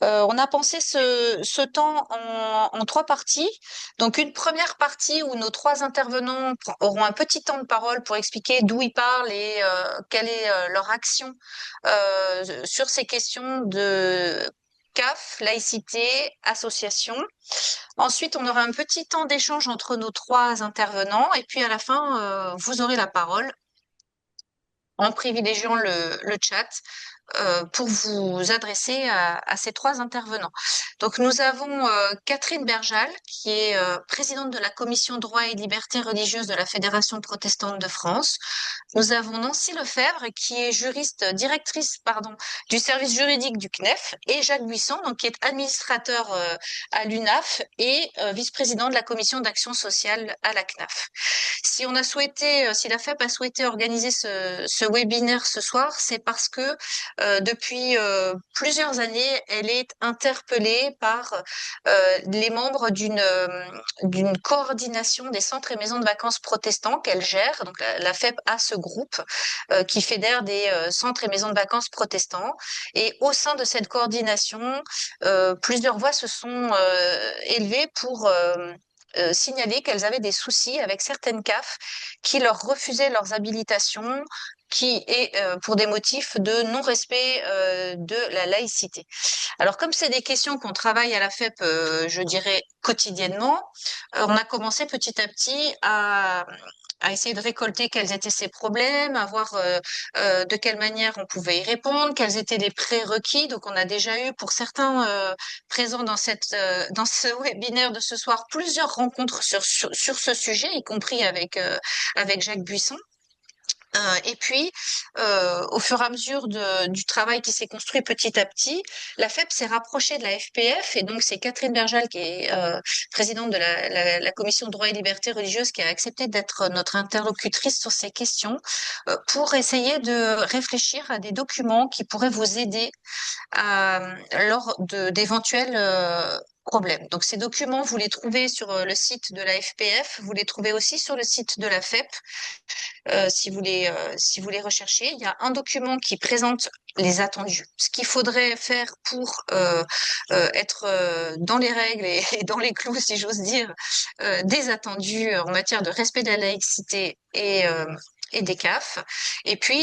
On a pensé ce temps en trois parties. Donc une première partie où nos trois intervenants auront un petit temps de parole pour expliquer d'où ils parlent et quelle est leur action sur ces questions de CAF, laïcité, association. Ensuite, on aura un petit temps d'échange entre nos trois intervenants et puis à la fin, vous aurez la parole en privilégiant le chat pour vous adresser à ces trois intervenants. Donc nous avons Catherine Berjal, qui est présidente de la commission droit et libertés religieuses de la Fédération protestante de France. Nous avons Nancy Lefebvre, qui est juriste, directrice, pardon, du service juridique du CNEF, et Jacques Buisson, donc qui est administrateur à l'UNAF et vice-président de la commission d'action sociale à la CNAF. Si on a souhaité, si la FEP a souhaité organiser ce webinaire ce soir, c'est parce que depuis plusieurs années, elle est interpellée par les membres d'une coordination des centres et maisons de vacances protestants qu'elle gère. Donc la FEP a ce groupe qui fédère des centres et maisons de vacances protestants. Et au sein de cette coordination, plusieurs voix se sont élevées pour signaler qu'elles avaient des soucis avec certaines CAF qui leur refusaient leurs habilitations, qui est pour des motifs de non-respect de la laïcité. Alors comme c'est des questions qu'on travaille à la FEP, je dirais quotidiennement, on a commencé petit à petit à essayer de récolter quels étaient ces problèmes, à voir de quelle manière on pouvait y répondre, quels étaient les prérequis. Donc on a déjà eu pour certains présents dans ce webinaire de ce soir plusieurs rencontres sur ce sujet, y compris avec Jacques Buisson. Et puis, au fur et à mesure du travail qui s'est construit petit à petit, la FEP s'est rapprochée de la FPF et donc c'est Catherine Berjal qui est présidente de la commission droit et liberté religieuse qui a accepté d'être notre interlocutrice sur ces questions pour essayer de réfléchir à des documents qui pourraient vous aider lors d'éventuels problèmes. Donc ces documents, vous les trouvez sur le site de la FPF, vous les trouvez aussi sur le site de la FEP si vous les recherchez. Il y a un document qui présente les attendus, ce qu'il faudrait faire pour être dans les règles et dans les clous, si j'ose dire, des attendus en matière de respect de la laïcité et des CAF. Et puis,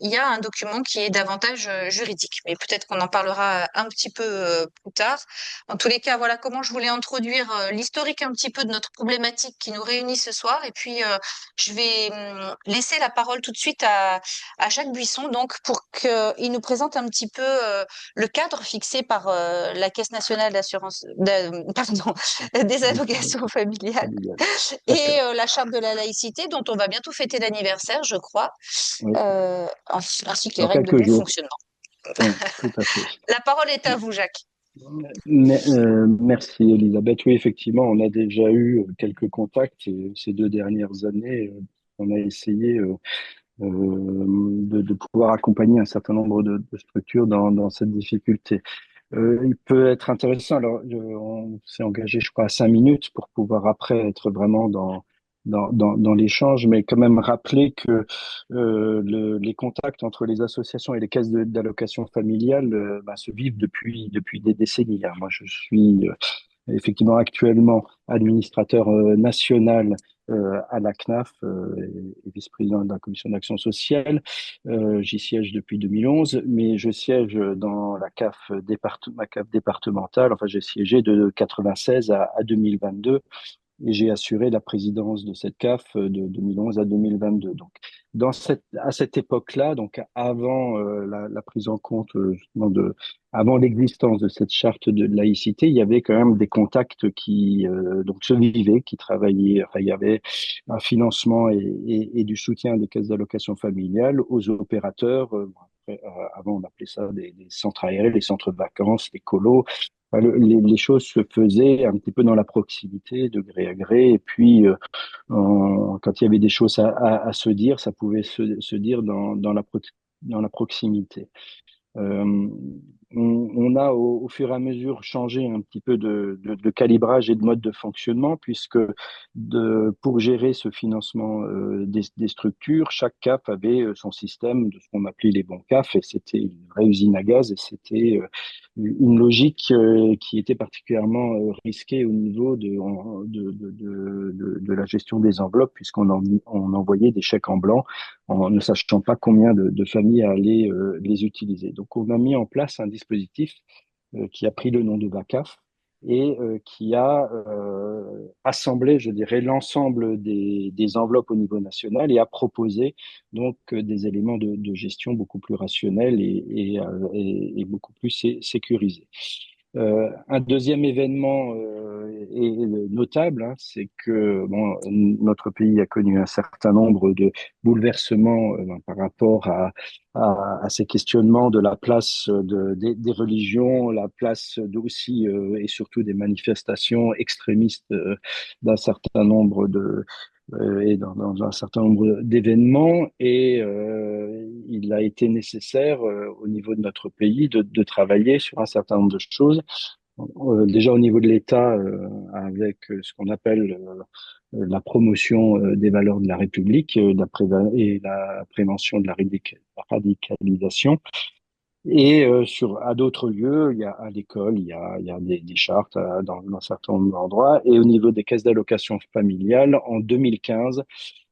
il y a un document qui est davantage juridique, mais peut-être qu'on en parlera un petit peu plus tard. En tous les cas, voilà comment je voulais introduire l'historique un petit peu de notre problématique qui nous réunit ce soir. Et puis, je vais laisser la parole tout de suite à Jacques Buisson, donc pour qu'il nous présente un petit peu le cadre fixé par la Caisse nationale pardon, des allocations familiales Familial. et D'accord. la charte de la laïcité, dont on va bientôt fêter l'anniversaire, je crois, Oui, ainsi que les dans règles de quelques bon jours. fonctionnement. Oui, tout à fait. La parole est à vous, Jacques. Merci Elisabeth. Oui, effectivement, on a déjà eu quelques contacts ces 2 dernières années. On a essayé de pouvoir accompagner un certain nombre de structures dans cette difficulté. Il peut être intéressant, alors on s'est engagé, je crois, à 5 minutes pour pouvoir après être vraiment dans l'échange, mais quand même rappeler que les contacts entre les associations et les caisses d'allocation familiale se vivent depuis des décennies, hein. Moi, je suis effectivement actuellement administrateur national à la CNAF et vice-président de la commission d'action sociale. J'y siège depuis 2011, mais je siège dans ma CAF départementale. Enfin, j'ai siégé de 96 à 2022 et j'ai assuré la présidence de cette CAF de 2011 à 2022. Donc, à cette époque-là, donc avant la prise en compte justement avant l'existence de cette charte de laïcité, il y avait quand même des contacts qui donc se vivaient, qui travaillaient. Enfin, il y avait un financement et du soutien des caisses d'allocation familiale aux opérateurs. Avant, on appelait ça des centres aérés, les centres de vacances, les colos. Enfin, les choses se faisaient un petit peu dans la proximité, de gré à gré. Et puis, quand il y avait des choses à se dire, ça pouvait se dire dans la proximité. Euh, on a au fur et à mesure changé un petit peu de calibrage et de mode de fonctionnement, puisque pour gérer ce financement des structures, chaque CAF avait son système de ce qu'on appelait les bons CAF, et c'était une vraie usine à gaz, et c'était une logique qui était particulièrement risquée au niveau de la gestion des enveloppes, on envoyait des chèques en blanc en ne sachant pas combien de familles allaient les utiliser. Donc, on a mis en place un dispositif qui a pris le nom de BACAF et qui a assemblé, je dirais, l'ensemble des enveloppes au niveau national et a proposé donc des éléments de gestion beaucoup plus rationnels et beaucoup plus sécurisés. Un deuxième événement est notable, hein, c'est que bon, notre pays a connu un certain nombre de bouleversements par rapport à ces questionnements de la place des religions, la place aussi et surtout des manifestations extrémistes d'un certain nombre et dans un certain nombre d'événements. Et il a été nécessaire au niveau de notre pays de travailler sur un certain nombre de choses. Déjà au niveau de l'État, avec ce qu'on appelle la promotion des valeurs de la République et la prévention de la radicalisation. Et à d'autres lieux, il y a à l'école, il y a des chartes dans un certain nombre d'endroits. Et au niveau des caisses d'allocation familiale, en 2015,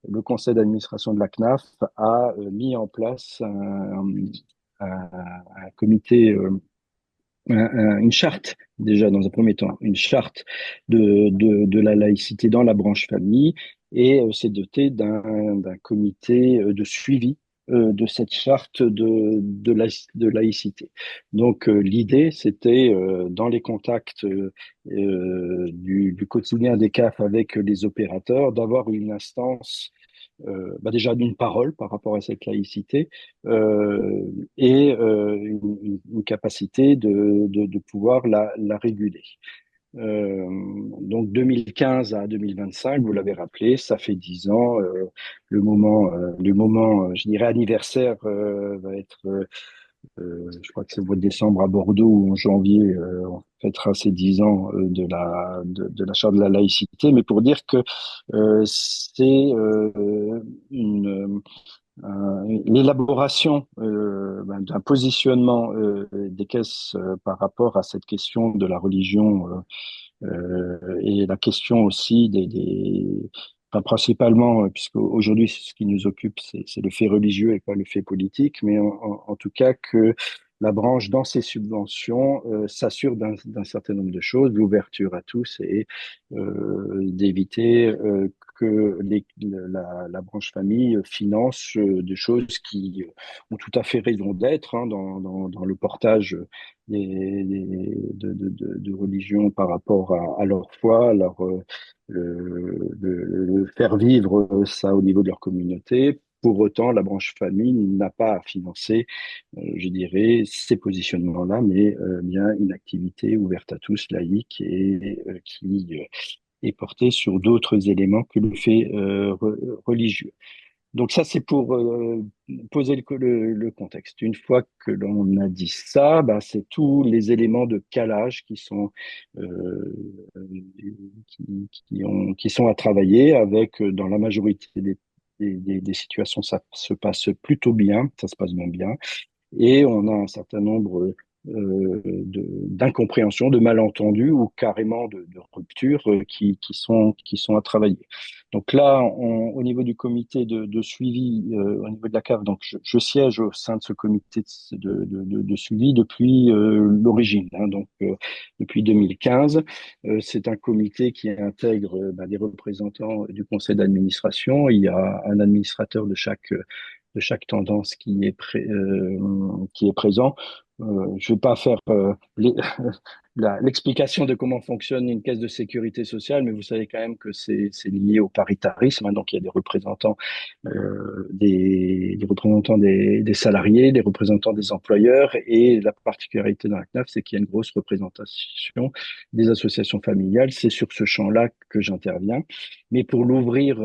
le conseil d'administration de la CNAF a mis en place un comité, une charte, déjà dans un premier temps, une charte de la laïcité dans la branche famille et s'est doté d'un comité de suivi de cette charte de laïcité. Donc l'idée, c'était dans les contacts du quotidien des CAF avec les opérateurs, d'avoir une instance déjà d'une parole par rapport à cette laïcité et une capacité de pouvoir la réguler. Donc 2015 à 2025, vous l'avez rappelé, ça fait 10 ans. Le moment, je dirais, anniversaire va être je crois que c'est au mois de décembre à Bordeaux ou en janvier, on fêtera ces 10 ans de la charte de la laïcité. Mais pour dire que c'est l'élaboration d'un positionnement des caisses par rapport à cette question de la religion et la question aussi enfin, principalement, puisque aujourd'hui ce qui nous occupe, c'est le fait religieux et pas le fait politique, mais en tout cas que la branche, dans ses subventions, s'assure d'un certain nombre de choses, l'ouverture à tous et d'éviter que la branche famille finance des choses qui ont tout à fait raison d'être hein, dans le portage de religion par rapport à leur foi, le faire vivre ça au niveau de leur communauté. Pour autant, la branche famille n'a pas à financer, je dirais, ces positionnements-là, mais bien une activité ouverte à tous, laïque, et qui est portée sur d'autres éléments que le fait religieux. Donc ça, c'est pour poser le contexte. Une fois que l'on a dit ça, bah, c'est tous les éléments de calage euh, qui sont à travailler avec, dans la majorité des situations, ça se passe plutôt bien, ça se passe même bien. Et on a un certain nombre d'incompréhensions, de malentendus ou carrément de ruptures qui sont à travailler. Donc là, au niveau du comité de suivi, au niveau de la CAF, donc je siège au sein de ce comité de suivi depuis l'origine, hein, donc depuis 2015. C'est un comité qui intègre des représentants du conseil d'administration. Il y a un administrateur de chaque tendance qui est présent. Je ne vais pas faire l'explication de comment fonctionne une caisse de sécurité sociale, mais vous savez quand même que c'est lié au paritarisme. Hein, donc, il y a des représentants des salariés, des représentants des employeurs. Et la particularité dans la CNAF, c'est qu'il y a une grosse représentation des associations familiales. C'est sur ce champ-là que j'interviens. Mais pour l'ouvrir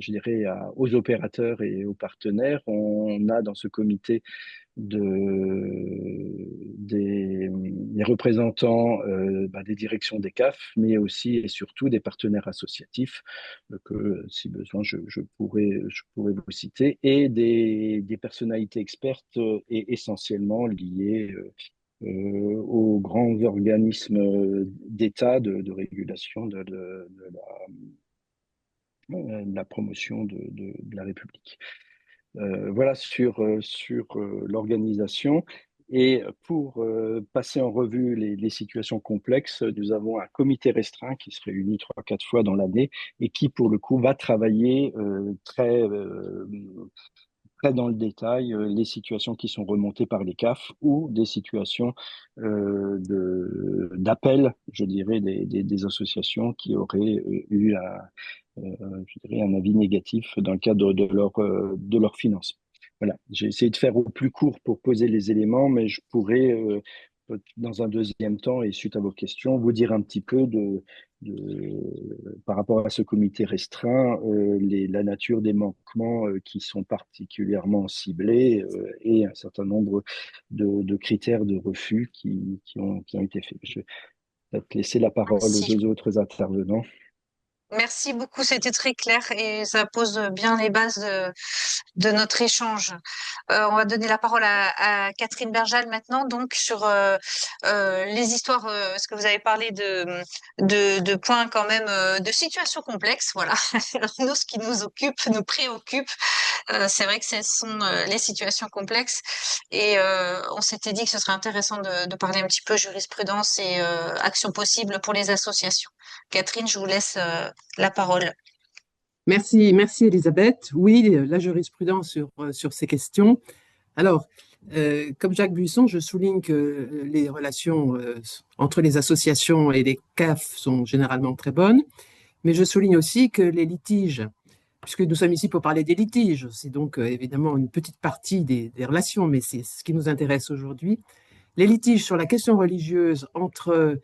je dirais, aux opérateurs et aux partenaires, on a dans ce comité des représentants des directions des CAF, mais aussi et surtout des partenaires associatifs que, si besoin, je pourrais vous citer, et des personnalités expertes et essentiellement liées aux grands organismes d'État de régulation de la promotion de la République. Voilà sur l'organisation. Et pour passer en revue les situations complexes, nous avons un comité restreint qui se réunit 3, 4 fois dans l'année et qui, pour le coup, va travailler très dans le détail les situations qui sont remontées par les CAF ou des situations d'appel, je dirais, des associations qui auraient eu je dirais un avis négatif dans le cadre de leur financement. Voilà, j'ai essayé de faire au plus court pour poser les éléments, mais je pourrais, dans un deuxième temps, et suite à vos questions, vous dire un petit peu par rapport à ce comité restreint, la nature des manquements qui sont particulièrement ciblés et un certain nombre de critères de refus qui ont été faits. Je vais peut-être laisser la parole aux Merci. deux autres intervenants. Merci beaucoup, c'était très clair et ça pose bien les bases de notre échange. On va donner la parole à Catherine Berjal maintenant, donc sur les histoires, parce que vous avez parlé de points quand même, de situations complexes, voilà. Alors, nous, ce qui nous occupe, nous préoccupe, c'est vrai que ce sont les situations complexes et on s'était dit que ce serait intéressant de parler un petit peu jurisprudence et actions possibles pour les associations. Catherine, je vous laisse la parole. Merci, merci Elisabeth. Oui, la jurisprudence sur ces questions. Alors, comme Jacques Buisson, je souligne que les relations entre les associations et les CAF sont généralement très bonnes, mais je souligne aussi que les litiges, puisque nous sommes ici pour parler des litiges, c'est donc évidemment une petite partie des relations, mais c'est ce qui nous intéresse aujourd'hui. Les litiges sur la question religieuse entre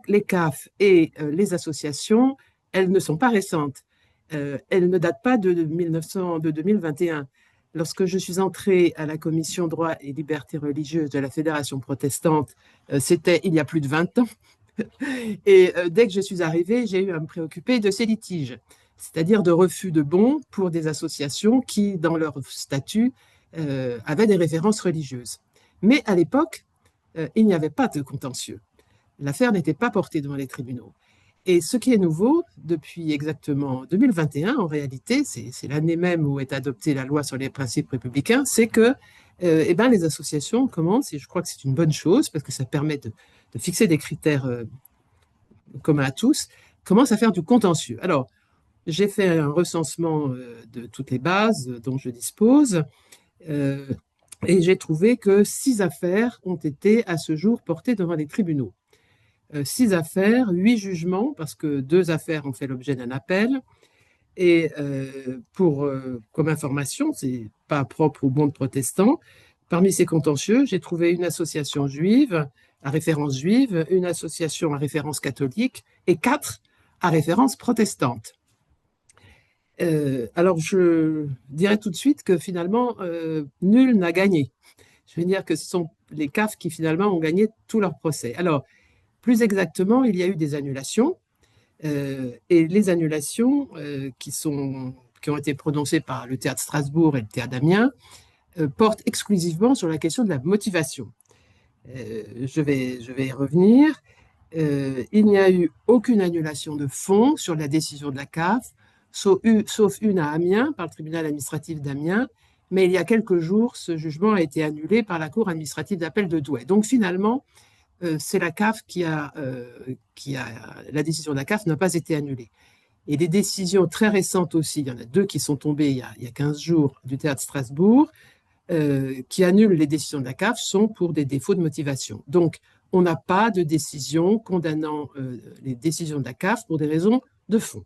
les CAF et les associations, elles ne sont pas récentes. Elles ne datent pas de 2021. Lorsque je suis entrée à la commission droit et liberté religieuse de la Fédération protestante, c'était il y a plus de 20 ans. Et dès que je suis arrivée, j'ai eu à me préoccuper de ces litiges, c'est-à-dire de refus de bons pour des associations qui, dans leur statut, avaient des références religieuses. Mais à l'époque, il n'y avait pas de contentieux. L'affaire n'était pas portée devant les tribunaux. Et ce qui est nouveau, depuis exactement 2021, en réalité, c'est l'année même où est adoptée la loi sur les principes républicains, c'est que eh ben, les associations commencent, et je crois que c'est une bonne chose, parce que ça permet de fixer des critères communs à tous, commencent à faire du contentieux. Alors, j'ai fait un recensement de toutes les bases dont je dispose, et j'ai trouvé que 6 affaires ont été à ce jour portées devant les tribunaux. 6 affaires, 8 jugements, parce que 2 affaires ont fait l'objet d'un appel. Et comme information, c'est pas propre au monde protestant, parmi ces contentieux, j'ai trouvé une association juive à référence juive, une association à référence catholique et 4 à référence protestante. Alors, je dirais tout de suite que finalement, nul n'a gagné. Je veux dire que ce sont les CAF qui finalement ont gagné tout leur procès. Alors, plus exactement, il y a eu des annulations, et les annulations qui ont été prononcées par le théâtre Strasbourg et le théâtre d'Amiens portent exclusivement sur la question de la motivation. Je vais y revenir. Il n'y a eu aucune annulation de fond sur la décision de la CAF, sauf une à Amiens, par le tribunal administratif d'Amiens, mais il y a quelques jours, ce jugement a été annulé par la cour administrative d'appel de Douai. Donc finalement, c'est la CAF la décision de la CAF n'a pas été annulée. Et des décisions très récentes aussi, il y en a 2 qui sont tombées il y a 15 jours du théâtre Strasbourg, qui annulent les décisions de la CAF, sont pour des défauts de motivation. Donc, on n'a pas de décision condamnant les décisions de la CAF pour des raisons de fond.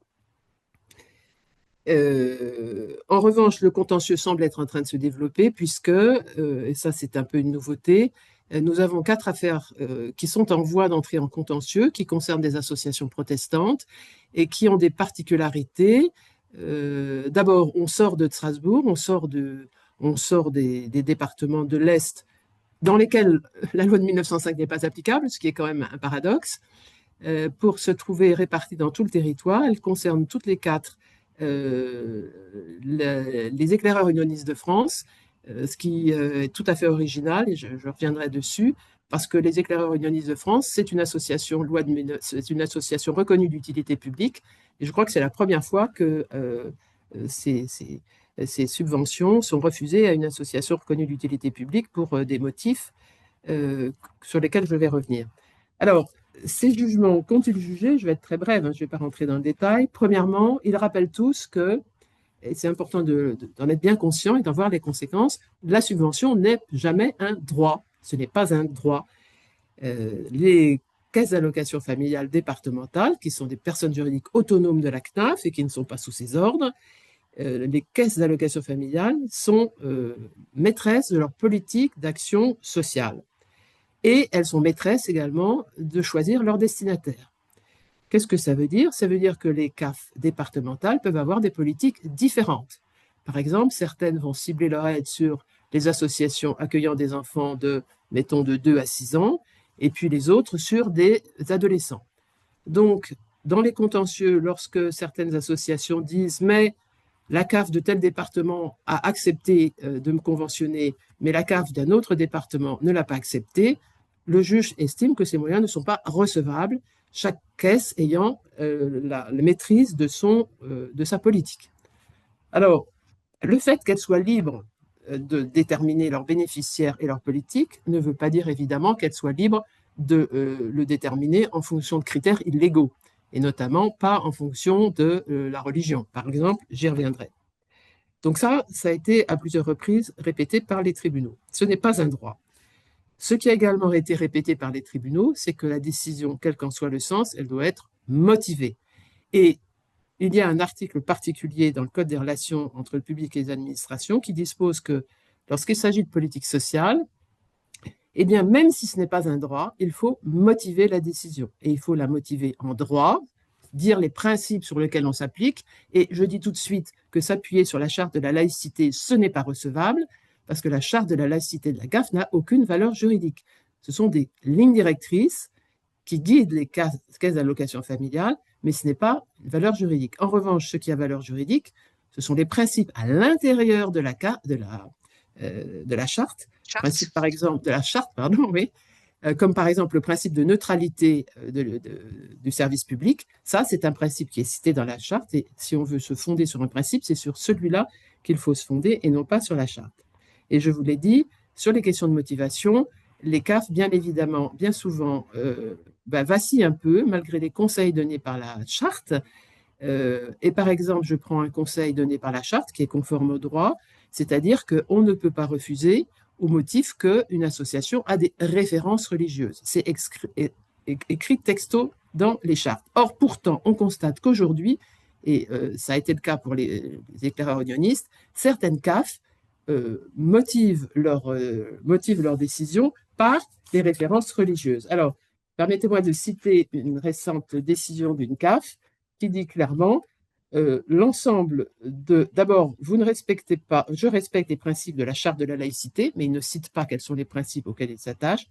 En revanche, le contentieux semble être en train de se développer puisque, et ça c'est un peu une nouveauté, nous avons 4 affaires qui sont en voie d'entrée en contentieux, qui concernent des associations protestantes et qui ont des particularités. D'abord, on sort de Strasbourg, on on sort des départements de l'Est dans lesquels la loi de 1905 n'est pas applicable, ce qui est quand même un paradoxe, pour se trouver réparties dans tout le territoire. Elles concernent toutes les quatre les éclaireurs unionistes de France, ce qui est tout à fait original, et je reviendrai dessus, parce que les éclaireurs unionistes de France, c'est une association, c'est une association reconnue d'utilité publique, et je crois que c'est la première fois que ces subventions sont refusées à une association reconnue d'utilité publique pour des motifs sur lesquels je vais revenir. Alors, ces jugements, qu'ont-ils jugé? Je vais être très brève, hein, je ne vais pas rentrer dans le détail. Premièrement, ils rappellent tous que, et c'est important d'en être bien conscient et d'en voir les conséquences, la subvention n'est jamais un droit. Ce n'est pas un droit. Les caisses d'allocation familiale départementales, qui sont des personnes juridiques autonomes de la CNAF et qui ne sont pas sous ses ordres, les caisses d'allocation familiale sont maîtresses de leur politique d'action sociale. Et elles sont maîtresses également de choisir leur destinataire. Qu'est-ce que ça veut dire? Ça veut dire que les CAF départementales peuvent avoir des politiques différentes. Par exemple, certaines vont cibler leur aide sur les associations accueillant des enfants de, mettons, de 2 à 6 ans, et puis les autres sur des adolescents. Donc, dans les contentieux, lorsque certaines associations disent « mais la CAF de tel département a accepté de me conventionner, mais la CAF d'un autre département ne l'a pas accepté », le juge estime que ces moyens ne sont pas recevables, chaque caisse ayant la maîtrise de sa politique. Alors, le fait qu'elles soient libres de déterminer leurs bénéficiaires et leur politique ne veut pas dire évidemment qu'elles soient libres de le déterminer en fonction de critères illégaux, et notamment pas en fonction de la religion. Par exemple, j'y reviendrai. Donc ça a été à plusieurs reprises répété par les tribunaux. Ce n'est pas un droit. Ce qui a également été répété par les tribunaux, c'est que la décision, quel qu'en soit le sens, elle doit être motivée. Et il y a un article particulier dans le Code des relations entre le public et les administrations qui dispose que lorsqu'il s'agit de politique sociale, eh bien, même si ce n'est pas un droit, il faut motiver la décision. Et il faut la motiver en droit, dire les principes sur lesquels on s'applique. Et je dis tout de suite que s'appuyer sur la charte de la laïcité, ce n'est pas recevable, parce que la charte de la laïcité de la CAF n'a aucune valeur juridique. Ce sont des lignes directrices qui guident les caisses d'allocation familiale, mais ce n'est pas une valeur juridique. En revanche, ce qui a valeur juridique, ce sont les principes à l'intérieur de la charte, principe par exemple de la charte, pardon, oui, comme par exemple le principe de neutralité du service public. Ça, c'est un principe qui est cité dans la charte, et si on veut se fonder sur un principe, c'est sur celui-là qu'il faut se fonder et non pas sur la charte. Et je vous l'ai dit, sur les questions de motivation, les CAF, bien évidemment, bien souvent, vacillent un peu, malgré les conseils donnés par la charte. Et par exemple, je prends un conseil donné par la charte qui est conforme au droit, c'est-à-dire qu'on ne peut pas refuser au motif qu'une association a des références religieuses. C'est écrit texto dans les chartes. Or, pourtant, on constate qu'aujourd'hui, et ça a été le cas pour les éclaireurs unionistes, certaines CAF motivent leur décision par des références religieuses. Alors, permettez-moi de citer une récente décision d'une CAF qui dit clairement l'ensemble d'abord, vous ne respectez pas, je respecte les principes de la charte de la laïcité, mais il ne cite pas quels sont les principes auxquels il s'attache.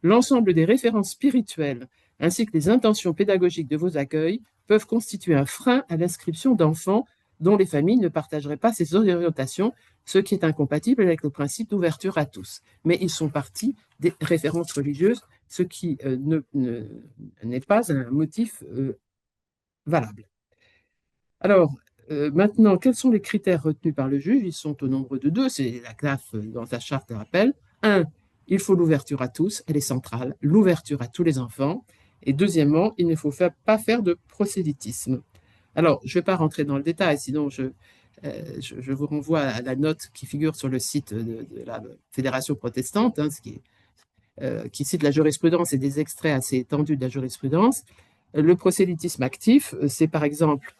L'ensemble des références spirituelles ainsi que les intentions pédagogiques de vos accueils peuvent constituer un frein à l'inscription d'enfants dont les familles ne partageraient pas ces orientations, ce qui est incompatible avec le principe d'ouverture à tous. Mais ils sont partis des références religieuses, ce qui n'est pas un motif valable. Alors, maintenant, quels sont les critères retenus par le juge? Ils sont au nombre de 2, c'est la CNAF dans sa charte le rappelle. 1, il faut l'ouverture à tous, elle est centrale, l'ouverture à tous les enfants. Et deuxièmement, il ne faut pas faire de prosélytisme. Alors, je ne vais pas rentrer dans le détail, sinon je vous renvoie à la note qui figure sur le site de la Fédération protestante, hein, qui cite la jurisprudence et des extraits assez étendus de la jurisprudence. Le prosélytisme actif, c'est par exemple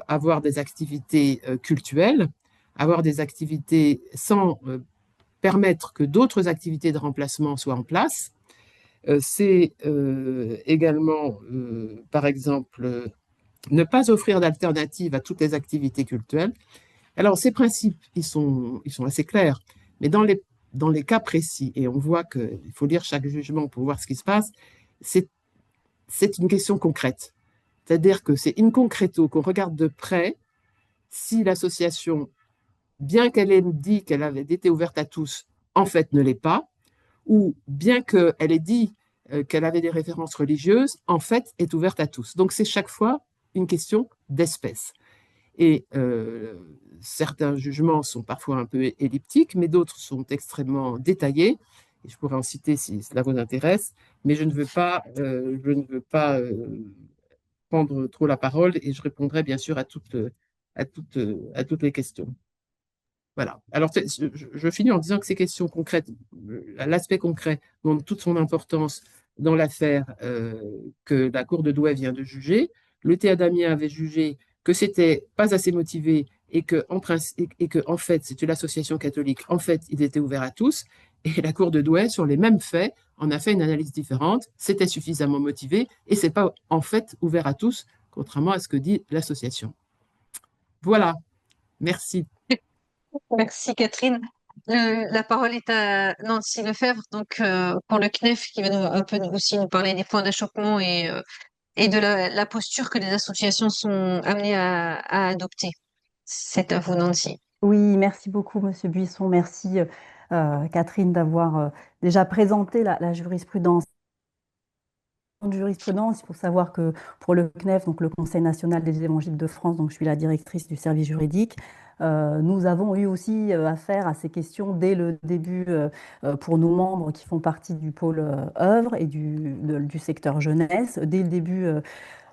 avoir des activités cultuelles, avoir des activités sans permettre que d'autres activités de remplacement soient en place. C'est également, par exemple, ne pas offrir d'alternative à toutes les activités cultuelles. Alors, ces principes, ils sont assez clairs, mais dans les cas précis, et on voit qu'il faut lire chaque jugement pour voir ce qui se passe, c'est c'est une question concrète. C'est-à-dire que c'est in concreto qu'on regarde de près si l'association, bien qu'elle ait dit qu'elle avait été ouverte à tous, en fait ne l'est pas, ou bien qu'elle ait dit qu'elle avait des références religieuses, en fait est ouverte à tous. Donc c'est chaque fois une question d'espèce. Et certains jugements sont parfois un peu elliptiques, mais d'autres sont extrêmement détaillés. Et je pourrais en citer si cela vous intéresse, mais je ne veux pas prendre trop la parole et je répondrai bien sûr à toutes les questions. Voilà. Alors, je finis en disant que ces questions concrètes, l'aspect concret, ont toute son importance dans l'affaire que la Cour de Douai vient de juger. Le Théâtre d'Amiens avait jugé que c'était pas assez motivé et que en fait, c'est une association catholique. En fait, il était ouvert à tous. Et la Cour de Douai, sur les mêmes faits, en a fait une analyse différente. C'était suffisamment motivé et c'est pas en fait ouvert à tous, contrairement à ce que dit l'association. Voilà. Merci. Merci Catherine. La parole est à Nancy Lefebvre, donc pour le CNEF, qui va un peu aussi nous parler des points d'achoppement et de la posture que les associations sont amenées à adopter. C'est à vous, Nancy. Oui, merci beaucoup, Monsieur Buisson. Merci, Catherine, d'avoir déjà présenté la jurisprudence. En jurisprudence, il faut savoir que pour le CNEF, donc le Conseil national des évangéliques de France, donc je suis la directrice du service juridique, nous avons eu aussi affaire à ces questions dès le début pour nos membres qui font partie du pôle œuvre et du secteur jeunesse, dès le début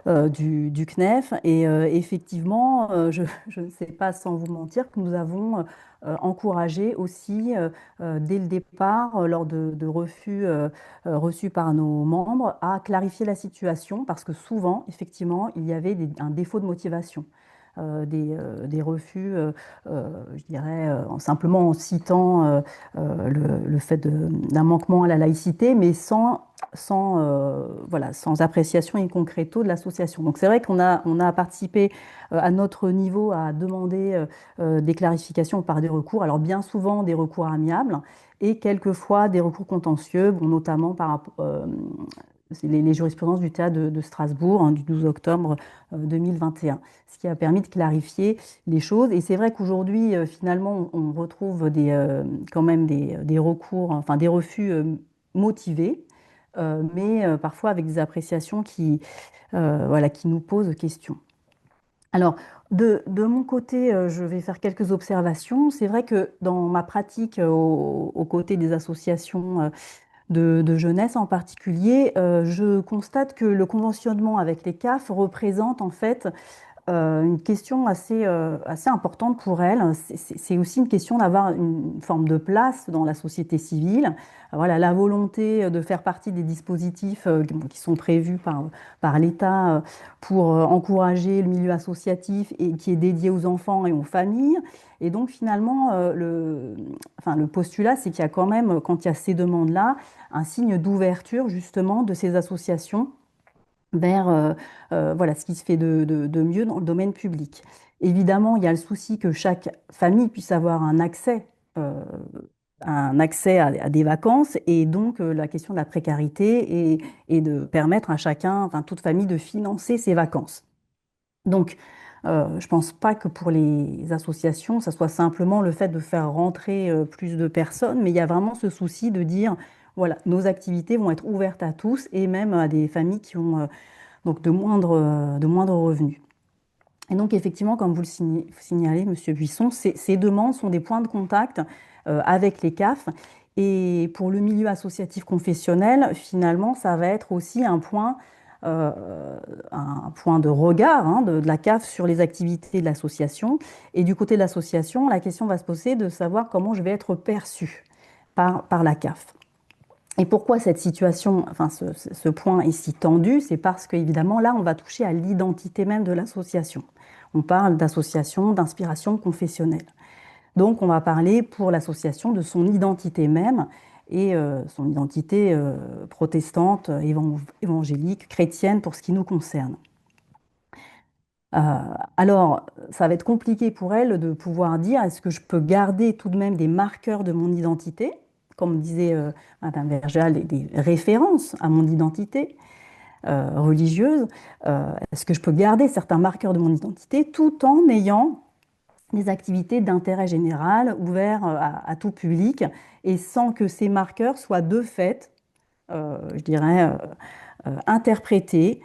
du CNEF. Et effectivement, je ne sais pas sans vous mentir que nous avons encouragé aussi, dès le départ, lors de refus reçus par nos membres, à clarifier la situation parce que souvent, effectivement, il y avait un défaut de motivation. Des refus, je dirais, simplement en citant le fait d'un manquement à la laïcité, mais voilà, sans appréciation in concreto de l'association. Donc c'est vrai on a participé à notre niveau à demander des clarifications par des recours, alors bien souvent des recours amiables et quelquefois des recours contentieux, bon, notamment c'est les jurisprudences du théâtre de Strasbourg hein, du 12 octobre 2021, ce qui a permis de clarifier les choses. Et c'est vrai qu'aujourd'hui, finalement, on retrouve quand même des recours, enfin des refus motivés, mais parfois avec des appréciations voilà, qui nous posent question. Alors, de mon côté, je vais faire quelques observations. C'est vrai que dans ma pratique aux côtés des associations de jeunesse en particulier, je constate que le conventionnement avec les CAF représente en fait une question assez importante pour elles. C'est aussi une question d'avoir une forme de place dans la société civile. Voilà, la volonté de faire partie des dispositifs qui sont prévus par l'État pour encourager le milieu associatif et qui est dédié aux enfants et aux familles. Et donc finalement, enfin, le postulat, c'est qu'il y a quand même, quand il y a ces demandes-là, un signe d'ouverture justement de ces associations vers voilà, ce qui se fait de mieux dans le domaine public. Évidemment, il y a le souci que chaque famille puisse avoir euh, un accès à des vacances et donc la question de la précarité et de permettre à chacun, enfin toute famille, de financer ses vacances. Donc, je ne pense pas que pour les associations, ça soit simplement le fait de faire rentrer plus de personnes, mais il y a vraiment ce souci de dire, voilà, nos activités vont être ouvertes à tous et même à des familles qui ont donc de moindres revenus. Et donc, effectivement, comme vous le signalez, Monsieur Buisson, ces demandes sont des points de contact avec les CAF. Et pour le milieu associatif confessionnel, finalement, ça va être aussi un point de regard hein, de la CAF sur les activités de l'association. Et du côté de l'association, la question va se poser de savoir comment je vais être perçu par la CAF. Et pourquoi cette situation, enfin ce point est si tendu, c'est parce qu'évidemment là, on va toucher à l'identité même de l'association. On parle d'association d'inspiration confessionnelle. Donc on va parler pour l'association de son identité même et son identité protestante, évangélique, chrétienne pour ce qui nous concerne. Euh, alors, ça va être compliqué pour elle de pouvoir dire est-ce que je peux garder tout de même des marqueurs de mon identité, comme disait Madame Vergeal, des références à mon identité religieuse. Est-ce que je peux garder certains marqueurs de mon identité tout en ayant des activités d'intérêt général ouverts à tout public et sans que ces marqueurs soient de fait, je dirais, interprétés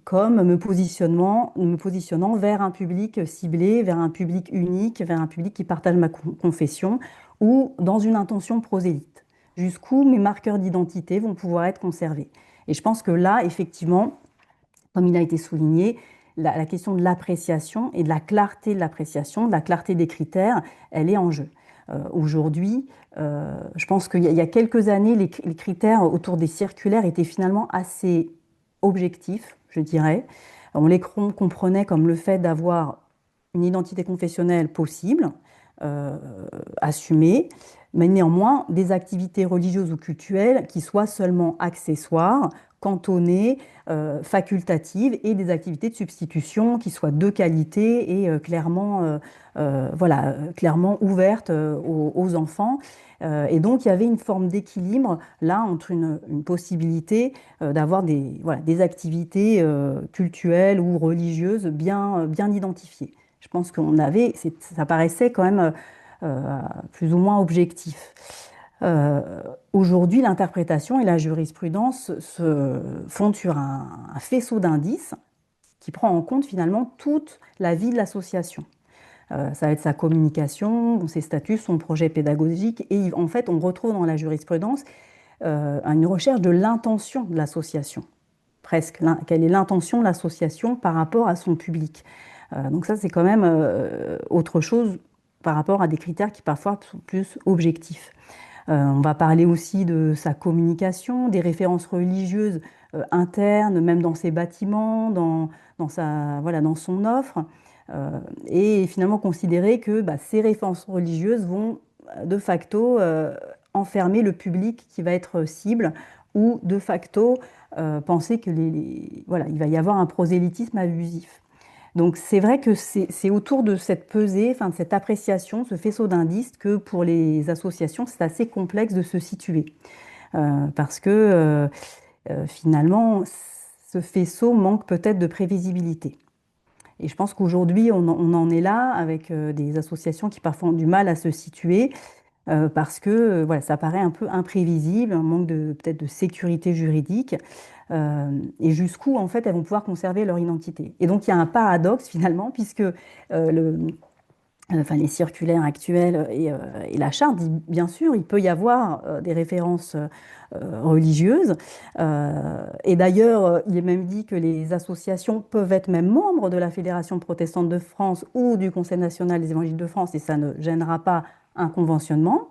comme me positionnant vers un public ciblé, vers un public unique, vers un public qui partage ma confession ou dans une intention prosélyte. Jusqu'où mes marqueurs d'identité vont pouvoir être conservés. Et je pense que là, effectivement, comme il a été souligné, la question de l'appréciation et de la clarté de l'appréciation, de la clarté des critères, elle est en jeu. Aujourd'hui, je pense qu'il y a quelques années, les critères autour des circulaires étaient finalement assez objectifs, je dirais. On les comprenait comme le fait d'avoir une identité confessionnelle possible, euh, assumée, mais néanmoins des activités religieuses ou cultuelles qui soient seulement accessoires, cantonnées, facultatives et des activités de substitution qui soient de qualité et voilà, clairement ouvertes aux enfants. Et donc, il y avait une forme d'équilibre là entre une possibilité d'avoir voilà, des activités cultuelles ou religieuses bien identifiées. Je pense ça paraissait quand même plus ou moins objectif. Aujourd'hui, l'interprétation et la jurisprudence se fondent sur un faisceau d'indices qui prend en compte finalement toute la vie de l'association. Ça va être sa communication, ses statuts, son projet pédagogique. Et en fait, on retrouve dans la jurisprudence une recherche de l'intention de l'association, presque. Quelle est l'intention de l'association par rapport à son public? Donc ça, c'est quand même autre chose par rapport à des critères qui parfois sont plus objectifs. On va parler aussi de sa communication, des références religieuses internes, même dans ses bâtiments, voilà, dans son offre. Et finalement considérer que ces références religieuses vont de facto enfermer le public qui va être cible ou de facto penser que voilà, il va y avoir un prosélytisme abusif. Donc c'est vrai que c'est autour de cette pesée, enfin de cette appréciation, ce faisceau d'indices, que pour les associations, c'est assez complexe de se situer. Parce que finalement, ce faisceau manque peut-être de prévisibilité. Et je pense qu'aujourd'hui, on en est là avec des associations qui parfois ont du mal à se situer parce que voilà, ça paraît un peu imprévisible, un manque peut-être de sécurité juridique, et jusqu'où en fait elles vont pouvoir conserver leur identité. Et donc il y a un paradoxe finalement, puisque enfin, les circulaires actuels et la charte dit bien sûr il peut y avoir des références religieuses. Et d'ailleurs, il est même dit que les associations peuvent être même membres de la Fédération protestante de France ou du Conseil national des évangéliques de France, et ça ne gênera pas un conventionnement.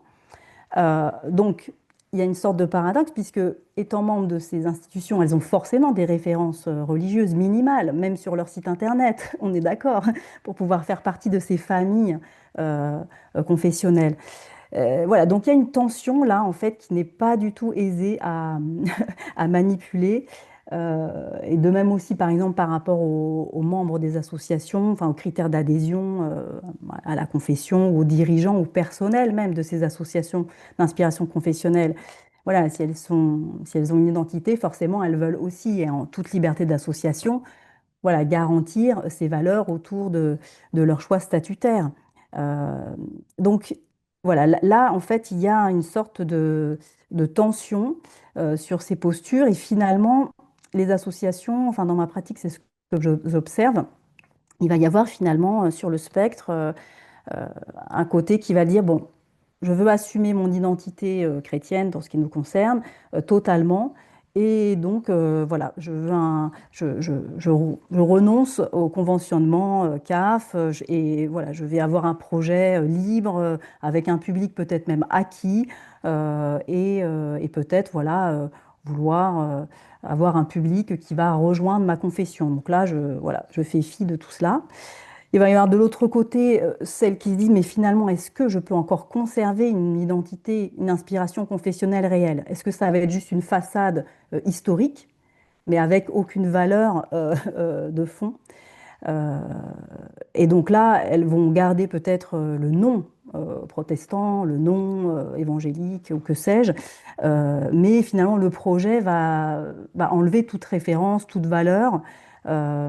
Donc, il y a une sorte de paradoxe, puisque étant membre de ces institutions, elles ont forcément des références religieuses minimales, même sur leur site internet, on est d'accord, pour pouvoir faire partie de ces familles confessionnelles. Voilà, donc il y a une tension là, en fait, qui n'est pas du tout aisée à manipuler. Et de même aussi, par exemple, par rapport aux membres des associations, enfin aux critères d'adhésion à la confession, aux dirigeants, au personnel même de ces associations d'inspiration confessionnelle. Voilà, si elles ont une identité, forcément, elles veulent aussi, et en toute liberté d'association, voilà, garantir ces valeurs autour de leur choix statutaire. Euh, donc, voilà, là, en fait, il y a une sorte de tension sur ces postures, et finalement, les associations, enfin, dans ma pratique, c'est ce que j'observe, il va y avoir finalement sur le spectre euh, un côté qui va dire, bon, je veux assumer mon identité chrétienne dans ce qui nous concerne totalement. Et donc, voilà, je renonce au conventionnement CAF et voilà, je vais avoir un projet libre avec un public peut-être même acquis et peut-être voilà, vouloir avoir un public qui va rejoindre ma confession. Donc là, voilà, je fais fi de tout cela. Il va y avoir de l'autre côté celle qui se dit, mais finalement, est-ce que je peux encore conserver une identité, une inspiration confessionnelle réelle? Est-ce que ça va être juste une façade historique, mais avec aucune valeur de fond? Euh, et donc là, elles vont garder peut-être le nom protestant, le nom évangélique ou que sais-je, mais finalement le projet va enlever toute référence, toute valeur euh,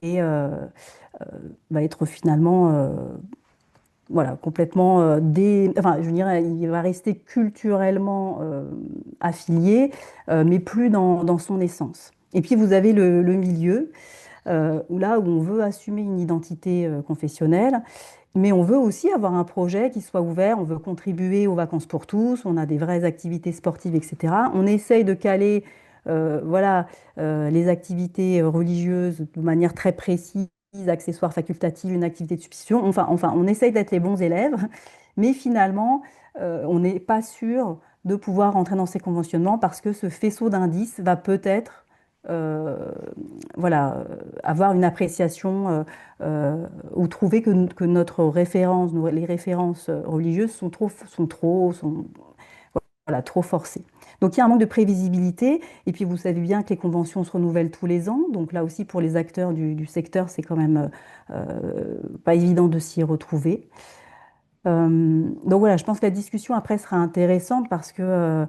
et va être finalement voilà, complètement enfin, je dirais, il va rester culturellement affilié, mais plus dans son essence. Et puis vous avez le milieu où là où on veut assumer une identité confessionnelle, mais on veut aussi avoir un projet qui soit ouvert, on veut contribuer aux vacances pour tous, on a des vraies activités sportives, etc. On essaye de caler voilà, les activités religieuses de manière très précise, accessoires facultatives, une activité de substitution. Enfin, on essaye d'être les bons élèves, mais finalement, on n'est pas sûr de pouvoir rentrer dans ces conventionnements parce que ce faisceau d'indices va peut-être euh, voilà, avoir une appréciation ou trouver que notre référence, les références religieuses sont voilà, trop forcées. Donc il y a un manque de prévisibilité, et puis vous savez bien que les conventions se renouvellent tous les ans, donc là aussi pour les acteurs du secteur, c'est quand même pas évident de s'y retrouver. Donc voilà, je pense que la discussion après sera intéressante parce que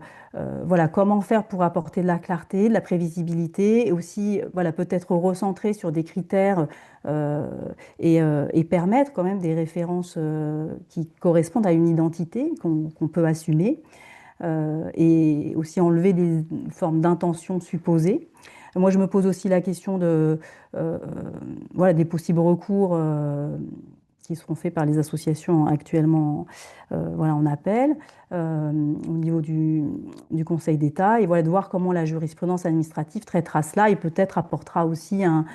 voilà, comment faire pour apporter de la clarté, de la prévisibilité et aussi voilà, peut-être recentrer sur des critères euh, et permettre quand même des références qui correspondent à une identité qu'on peut assumer et aussi enlever des formes d'intention supposées. Moi, je me pose aussi la question euh, voilà, des possibles recours qui seront faits par les associations actuellement voilà, en appel au niveau du Conseil d'État et voilà, de voir comment la jurisprudence administrative traitera cela et peut-être apportera aussi un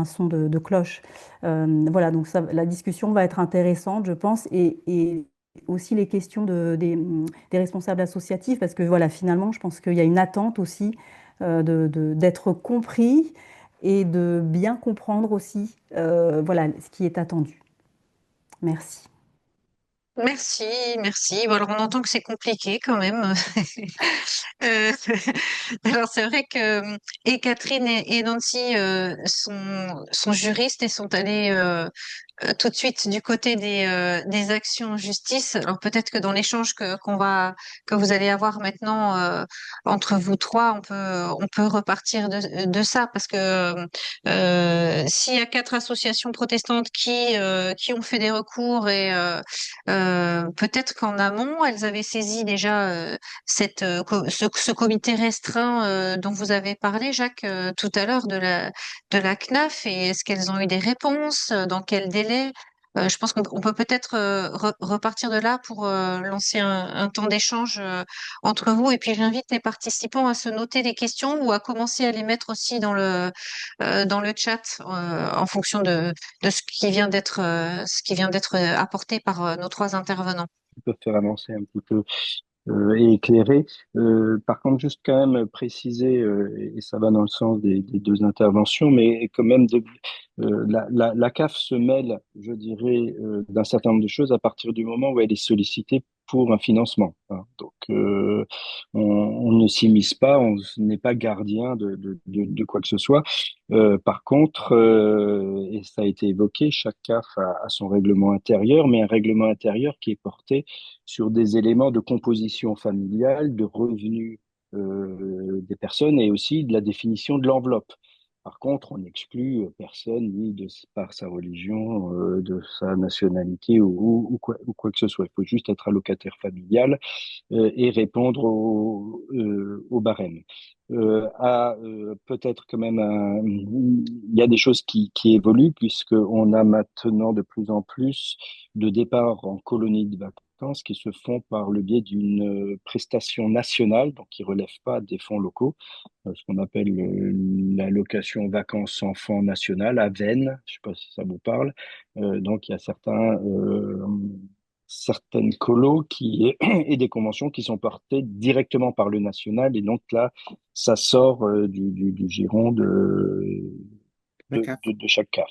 son de cloche. Voilà, donc la discussion va être intéressante, je pense, et aussi les questions des responsables associatifs, parce que voilà, finalement, je pense qu'il y a une attente aussi d'être compris et de bien comprendre aussi voilà, ce qui est attendu. Merci. Merci, merci. Bon, alors on entend que c'est compliqué quand même. Euh, alors c'est vrai que et Catherine et Nancy sont juristes et sont allées tout de suite du côté des actions en justice. Alors peut-être que dans l'échange que vous allez avoir maintenant entre vous trois, on peut repartir de ça parce que s'il y a 4 associations protestantes qui ont fait des recours et peut-être qu'en amont elles avaient saisi déjà ce comité restreint dont vous avez parlé, Jacques, tout à l'heure de la CNAF et est-ce qu'elles ont eu des réponses? Dans quel délai? Je pense qu'on peut peut-être repartir de là pour lancer un temps d'échange entre vous. Et puis j'invite les participants à se noter les questions ou à commencer à les mettre aussi dans le chat en fonction de ce qui vient d'être apporté par nos 3 intervenants. Qui peuvent faire avancer un petit peu et éclairer. Par contre, juste quand même préciser, et ça va dans le sens des deux interventions, mais quand même, la CAF se mêle, je dirais, d'un certain nombre de choses à partir du moment où elle est sollicitée pour un financement, hein. Donc, on ne s'immisce pas, on n'est pas gardien de quoi que ce soit. Par contre, et ça a été évoqué, chaque CAF a son règlement intérieur, mais un règlement intérieur qui est porté sur des éléments de composition familiale, de revenus des personnes et aussi de la définition de l'enveloppe. Par contre, on n'exclut personne ni par sa religion, de sa nationalité ou quoi que ce soit. Il faut juste être allocataire familial et répondre au barème. Peut-être quand même il y a des choses qui évoluent puisqu'on a maintenant de plus en plus de départs en colonie de vacances qui se font par le biais d'une prestation nationale, donc qui ne relève pas des fonds locaux, ce qu'on appelle l'allocation vacances enfants nationale, AVEN, je ne sais pas si ça vous parle. Donc il y a certaines colos et des conventions qui sont portées directement par le national. Et donc là, ça sort du giron D'accord. de chaque CAF.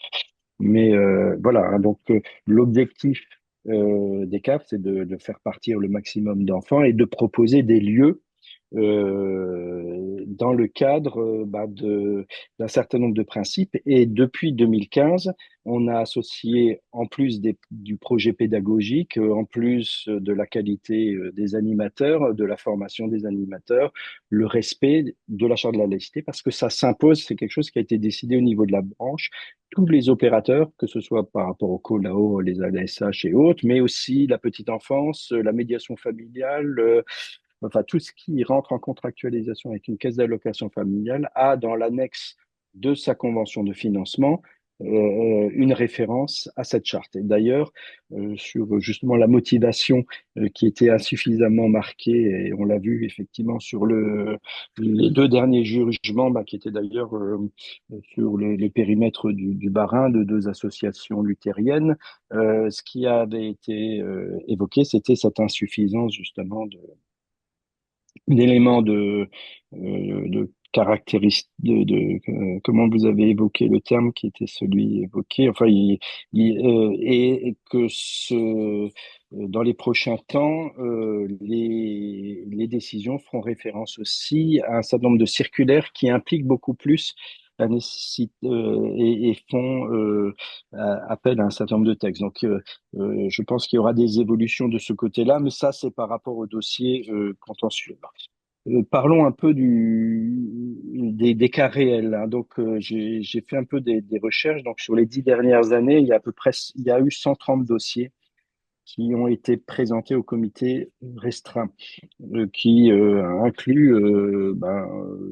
Mais voilà, hein, donc l'objectif des CAF, c'est de faire partir le maximum d'enfants et de proposer des lieux dans le cadre d'un certain nombre de principes. Et depuis 2015, on a associé, en plus du projet pédagogique, en plus de la qualité des animateurs, de la formation des animateurs, le respect de la charte de la laïcité, parce que ça s'impose, c'est quelque chose qui a été décidé au niveau de la branche. Tous les opérateurs, que ce soit par rapport au COLAO, les ALSH et autres, mais aussi la petite enfance, la médiation familiale, enfin tout ce qui rentre en contractualisation avec une caisse d'allocation familiale a dans l'annexe de sa convention de financement une référence à cette charte. Et d'ailleurs, sur justement la motivation qui était insuffisamment marquée, et on l'a vu effectivement sur les deux derniers jugements, qui étaient d'ailleurs sur les périmètres du Bas-Rhin de deux associations luthériennes, ce qui avait été évoqué, c'était cette insuffisance justement d'éléments de caractéristique comment vous avez évoqué le terme qui était celui évoqué, enfin, et que dans les prochains temps, les décisions feront référence aussi à un certain nombre de circulaires qui impliquent beaucoup plus la nécessité et font appel à un certain nombre de textes. Donc, je pense qu'il y aura des évolutions de ce côté-là, mais ça, c'est par rapport au dossier contentieux. Parlons un peu des cas réels, hein. Donc, j'ai fait un peu des recherches. Donc, sur les 10 dernières années, il y a à peu près, il y a eu 130 dossiers qui ont été présentés au comité restreint, qui inclut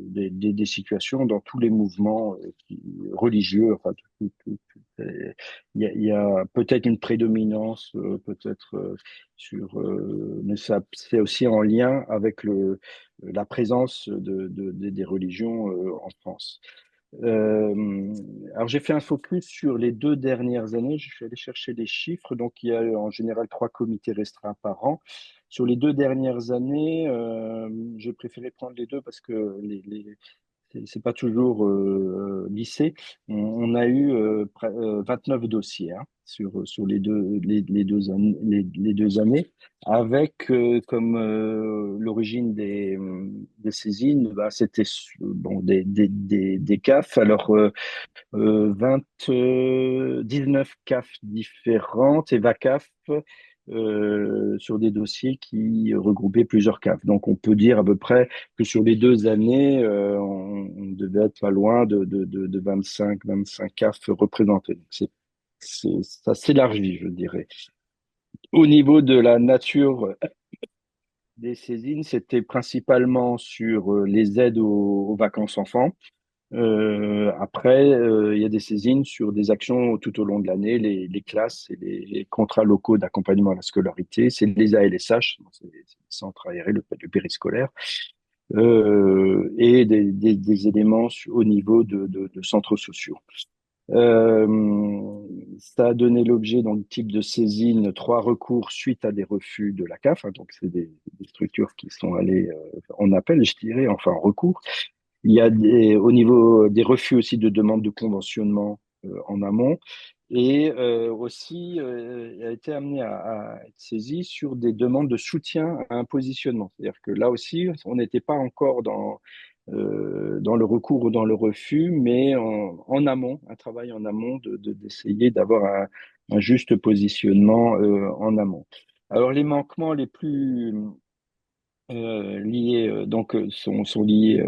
des situations dans tous les mouvements religieux. Enfin, il y a peut-être une prédominance, peut-être mais ça c'est aussi en lien avec la présence des religions en France. Alors j'ai fait un focus sur les 2 dernières années. Je suis allé chercher des chiffres. Donc il y a en général 3 comités restreints par an. Sur les 2 dernières années, j'ai préféré prendre les deux parce que c'est pas toujours lissé. On a eu 29 dossiers, hein, sur les deux années, avec comme l'origine des saisines, c'était bon, des CAF. Alors, 19 CAF différentes et VACAF sur des dossiers qui regroupaient plusieurs CAF. Donc, on peut dire à peu près que sur les 2 années, on devait être pas loin de 25 CAF représentés. Donc, ça s'élargit, je dirais. Au niveau de la nature des saisines, c'était principalement sur les aides aux vacances enfants. Après, il y a des saisines sur des actions tout au long de l'année, les classes et les contrats locaux d'accompagnement à la scolarité, c'est les ALSH, c'est les centres aérés, le périscolaire, et des éléments au niveau de centres sociaux. Ça a donné l'objet, dans le type de saisine, 3 recours suite à des refus de la CAF, hein, donc c'est des structures qui sont allées en appel, je dirais, enfin en recours. Il y a au niveau des refus aussi de demande de conventionnement en amont, et aussi a été amené à être saisi sur des demandes de soutien à un positionnement. C'est-à-dire que là aussi, on n'était pas encore dans le recours ou dans le refus, mais en amont, un travail en amont d'essayer d'avoir un juste positionnement en amont. Alors les manquements les plus liés sont liés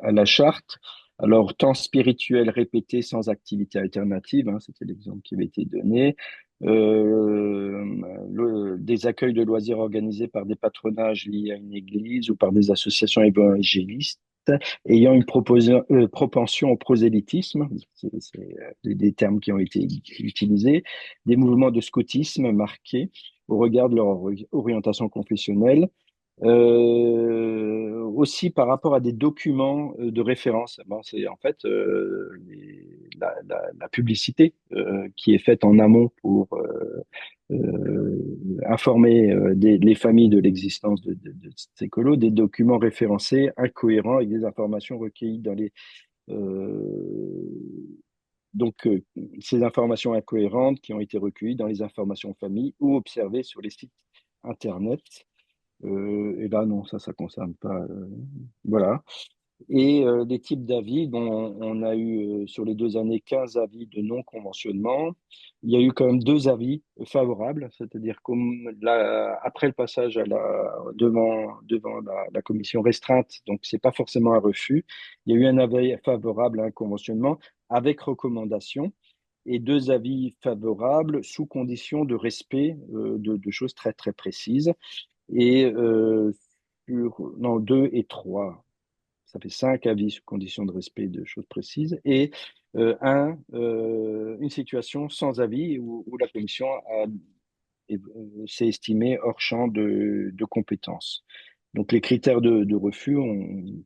à la charte. Alors, temps spirituel répété sans activité alternative, hein, c'était l'exemple qui avait été donné. Des accueils de loisirs organisés par des patronages liés à une église ou par des associations évangélistes ayant une propension au prosélytisme, c'est des termes qui ont été utilisés, des mouvements de scoutisme marqués au regard de leur orientation confessionnelle, aussi par rapport à des documents de référence. Bon, c'est en fait la publicité qui est faite en amont pour informer les familles de l'existence de ces colos, des documents référencés incohérents avec des informations recueillies dans les donc, ces informations incohérentes qui ont été recueillies dans les informations familles ou observées sur les sites Internet. Et là, non, ça concerne pas. Voilà. Et des types d'avis, dont on a eu sur les 2 années 15 avis de non-conventionnement. Il y a eu quand même 2 avis favorables, c'est-à-dire après le passage devant la commission restreinte, donc c'est pas forcément un refus. Il y a eu un avis favorable à un conventionnement avec recommandation et 2 avis favorables sous condition de respect de choses très très précises. Et non, 2 et 3. Ça fait 5 avis sous condition de respect de choses précises et une situation sans avis où la commission s'est estimée hors champ de compétences. Donc les critères de refus,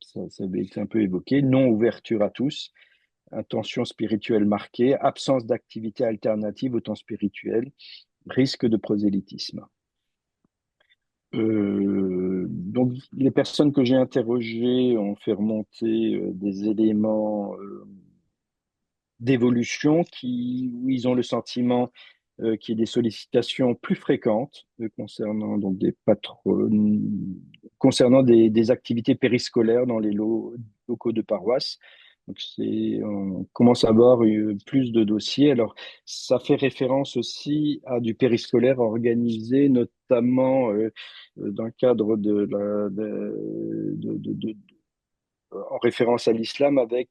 ça avait été un peu évoqué, non-ouverture à tous, intention spirituelle marquée, absence d'activité alternative au temps spirituel, risque de prosélytisme. Donc, les personnes que j'ai interrogées ont fait remonter des éléments d'évolution où ils ont le sentiment qu'il y ait des sollicitations plus fréquentes concernant donc concernant des activités périscolaires dans les locaux de paroisse. Donc on commence à avoir plus de dossiers. Alors, ça fait référence aussi à du périscolaire organisé, notamment dans le cadre en référence à l'islam, avec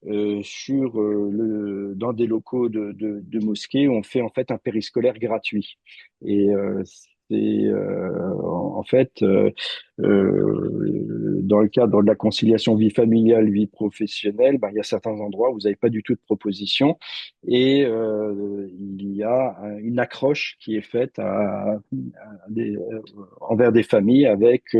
dans des locaux de mosquées où on fait en fait un périscolaire gratuit. Et en fait, dans le cadre de la conciliation vie familiale, vie professionnelle, ben, il y a certains endroits où vous n'avez pas du tout de proposition et il y a une accroche qui est faite envers des familles avec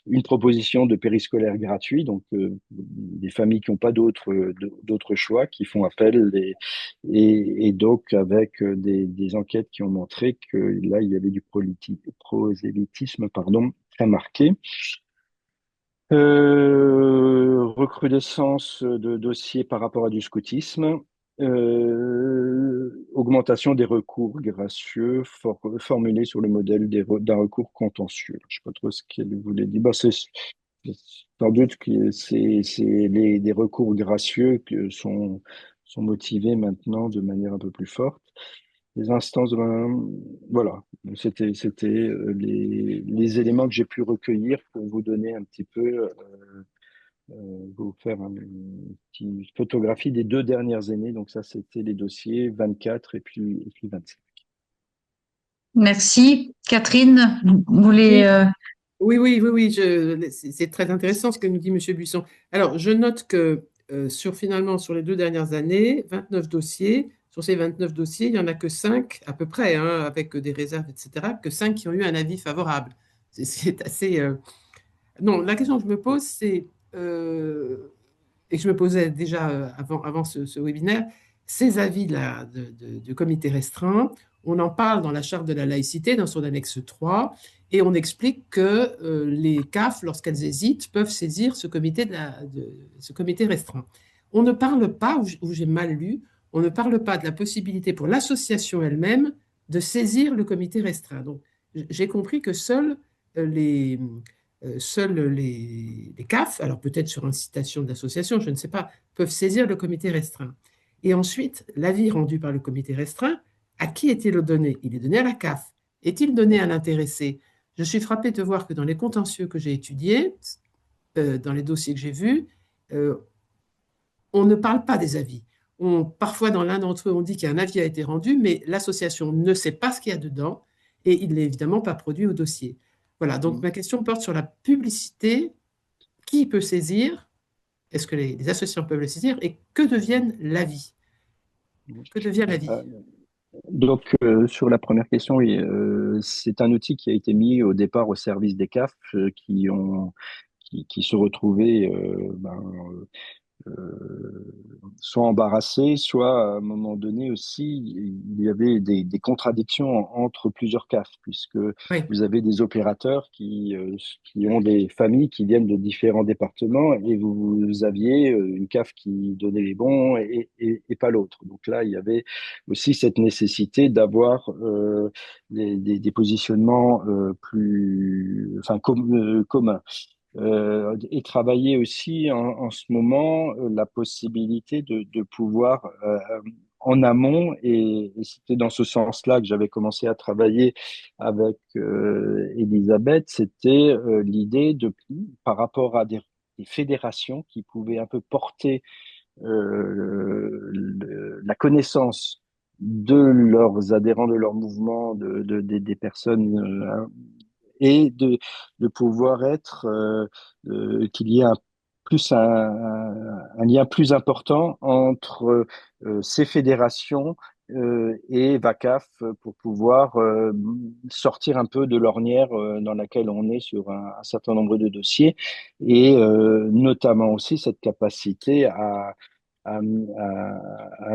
une proposition de périscolaire gratuit, donc des familles qui n'ont pas d'autres choix, qui font appel, et donc avec des enquêtes qui ont montré que là, il y avait du prosélytisme, pardon, très marqué. Recrudescence de dossiers par rapport à du scoutisme. Augmentation des recours gracieux formulés sur le modèle d'un recours contentieux. Je ne sais pas trop ce qu'elle voulait dire. Bah, sans doute que des recours gracieux sont motivés maintenant de manière un peu plus forte. Les instances voilà, c'était les éléments que j'ai pu recueillir pour vous donner un petit peu vous faire une petite photographie des 2 dernières années. Donc ça, c'était les dossiers 24 et puis 25. Merci. Catherine, vous voulez... Oui, oui, c'est très intéressant ce que nous dit M. Buisson. Alors, je note que finalement, sur les 2 dernières années, 29 dossiers. Sur ces 29 dossiers, il n'y en a que 5, à peu près, hein, avec des réserves, etc., que 5 qui ont eu un avis favorable. C'est assez. Non, la question que je me pose, c'est, et que je me posais déjà avant ce webinaire, ces avis du comité restreint, on en parle dans la charte de la laïcité, dans son annexe 3, et on explique que les CAF, lorsqu'elles hésitent, peuvent saisir ce comité restreint. On ne parle pas, ou j'ai mal lu, on ne parle pas de la possibilité pour l'association elle-même de saisir le comité restreint. Donc, j'ai compris que les, les CAF, alors peut-être sur incitation de l'association, je ne sais pas, peuvent saisir le comité restreint. Et ensuite, l'avis rendu par le comité restreint, à qui est-il donné? Il est donné à la CAF. Est-il donné à l'intéressé? Je suis frappée de voir que dans les contentieux que j'ai étudiés, dans les dossiers que j'ai vus, on ne parle pas des avis. Parfois, dans l'un d'entre eux, on dit qu'un avis a été rendu, mais l'association ne sait pas ce qu'il y a dedans et il n'est évidemment pas produit au dossier. Voilà, donc ma question porte sur la publicité. Qui peut saisir? Est-ce que les associations peuvent le saisir? Et que devienne l'avis? Que devient l'avis? Donc, sur la première question, oui, c'est un outil qui a été mis au départ au service des CAF qui se retrouvaient soit embarrassés, soit à un moment donné aussi, il y avait des contradictions entre plusieurs CAF, puisque Oui, vous avez des opérateurs qui ont des familles qui viennent de différents départements et vous aviez une CAF qui donnait les bons et pas l'autre. Donc là, il y avait aussi cette nécessité d'avoir des positionnements communs. Et travailler aussi en ce moment la possibilité de pouvoir en amont, et c'était dans ce sens-là que j'avais commencé à travailler avec Elisabeth, c'était l'idée par rapport à des fédérations qui pouvaient un peu porter la connaissance de leurs adhérents, de leur mouvement, des personnes et de pouvoir qu'il y ait un lien plus important entre ces fédérations et VACAF pour pouvoir sortir un peu de l'ornière dans laquelle on est sur un certain nombre de dossiers et notamment aussi cette capacité à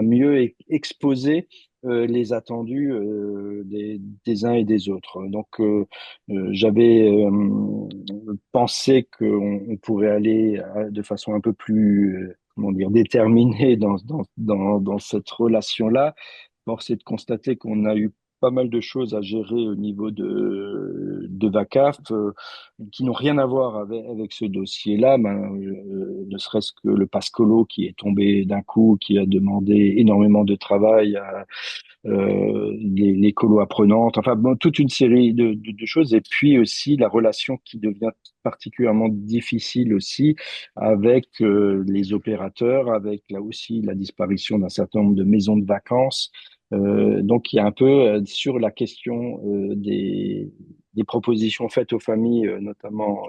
mieux exposer les attendus des uns et des autres. Donc, j'avais pensé qu'on pourrait aller de façon un peu plus, comment dire, déterminée dans cette relation-là. Force est de constater qu'on a eu pas mal de choses à gérer au niveau de VACAF qui n'ont rien à voir avec ce dossier-là, ne serait-ce que le Pascolo qui est tombé d'un coup, qui a demandé énormément de travail à les colos apprenantes, enfin bon, toute une série de choses, et puis aussi la relation qui devient particulièrement difficile aussi avec les opérateurs, avec là aussi la disparition d'un certain nombre de maisons de vacances. Donc il y a un peu sur la question des propositions faites aux familles, notamment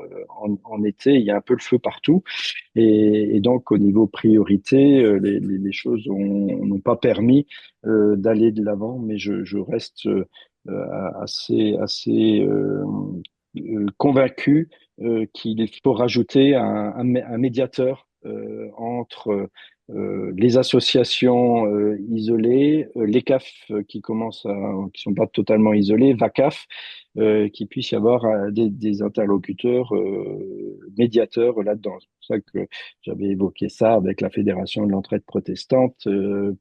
en été, il y a un peu le feu partout. Et donc, au niveau priorité, les choses n'ont pas permis d'aller de l'avant, mais je reste assez convaincu qu'il faut rajouter un médiateur entre les associations isolées, les CAF qui sont pas totalement isolées, VACAF, qu'il puisse y avoir des interlocuteurs médiateurs là-dedans. C'est pour ça que j'avais évoqué ça avec la Fédération de l'entraide protestante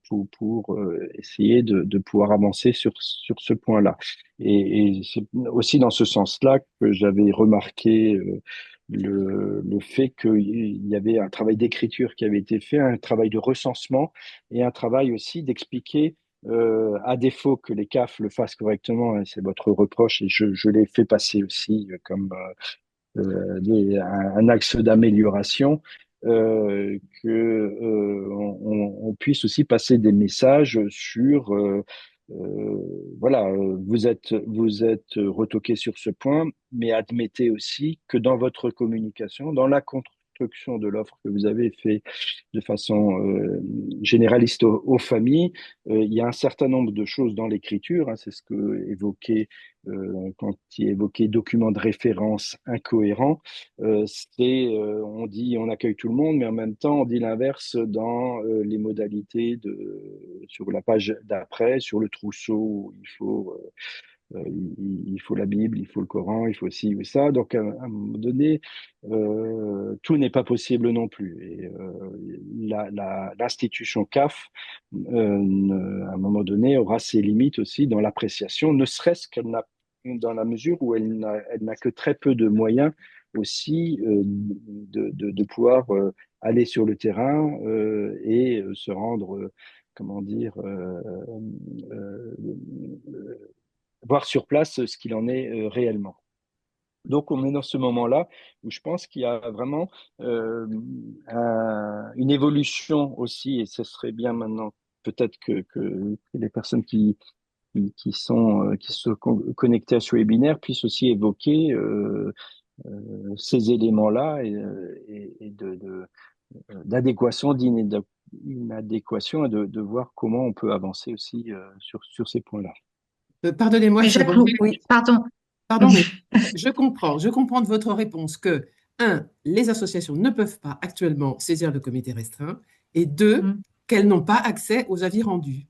pour essayer de pouvoir avancer sur ce point-là. Et c'est aussi dans ce sens-là que j'avais remarqué le fait qu'il y avait un travail d'écriture qui avait été fait, un travail de recensement et un travail aussi d'expliquer, à défaut que les CAF le fassent correctement, hein, c'est votre reproche et je l'ai fait passer aussi comme un axe d'amélioration, que on puisse aussi passer des messages sur voilà, vous êtes retoqué sur ce point, mais admettez aussi que dans votre communication, dans la construction de l'offre que vous avez fait de façon généraliste aux familles, il y a un certain nombre de choses dans l'écriture, hein, c'est ce que évoquait quand il évoquait documents de référence incohérents, on dit on accueille tout le monde, mais en même temps on dit l'inverse dans les modalités sur la page d'après, sur le trousseau où il faut la Bible, il faut le Coran, il faut ci ou ça. Donc, à un moment donné, tout n'est pas possible non plus. Et l'institution CAF, à un moment donné, aura ses limites aussi dans l'appréciation, ne serait-ce qu'elle n'a, dans la mesure où elle n'a que très peu de moyens aussi de pouvoir aller sur le terrain et se rendre, comment dire, euh, voir sur place ce qu'il en est réellement. Donc, on est dans ce moment-là où je pense qu'il y a vraiment une évolution aussi, et ce serait bien maintenant peut-être que les personnes qui se connectées à ce webinaire puissent aussi évoquer ces éléments-là d'adéquation, d'inadéquation, et de voir comment on peut avancer aussi sur ces points-là. Pardonnez-moi, Jacques, Oui, pardon. pardon, mais je comprends de votre réponse que un, les associations ne peuvent pas actuellement saisir le comité restreint, et deux, Mm. qu'elles n'ont pas accès aux avis rendus.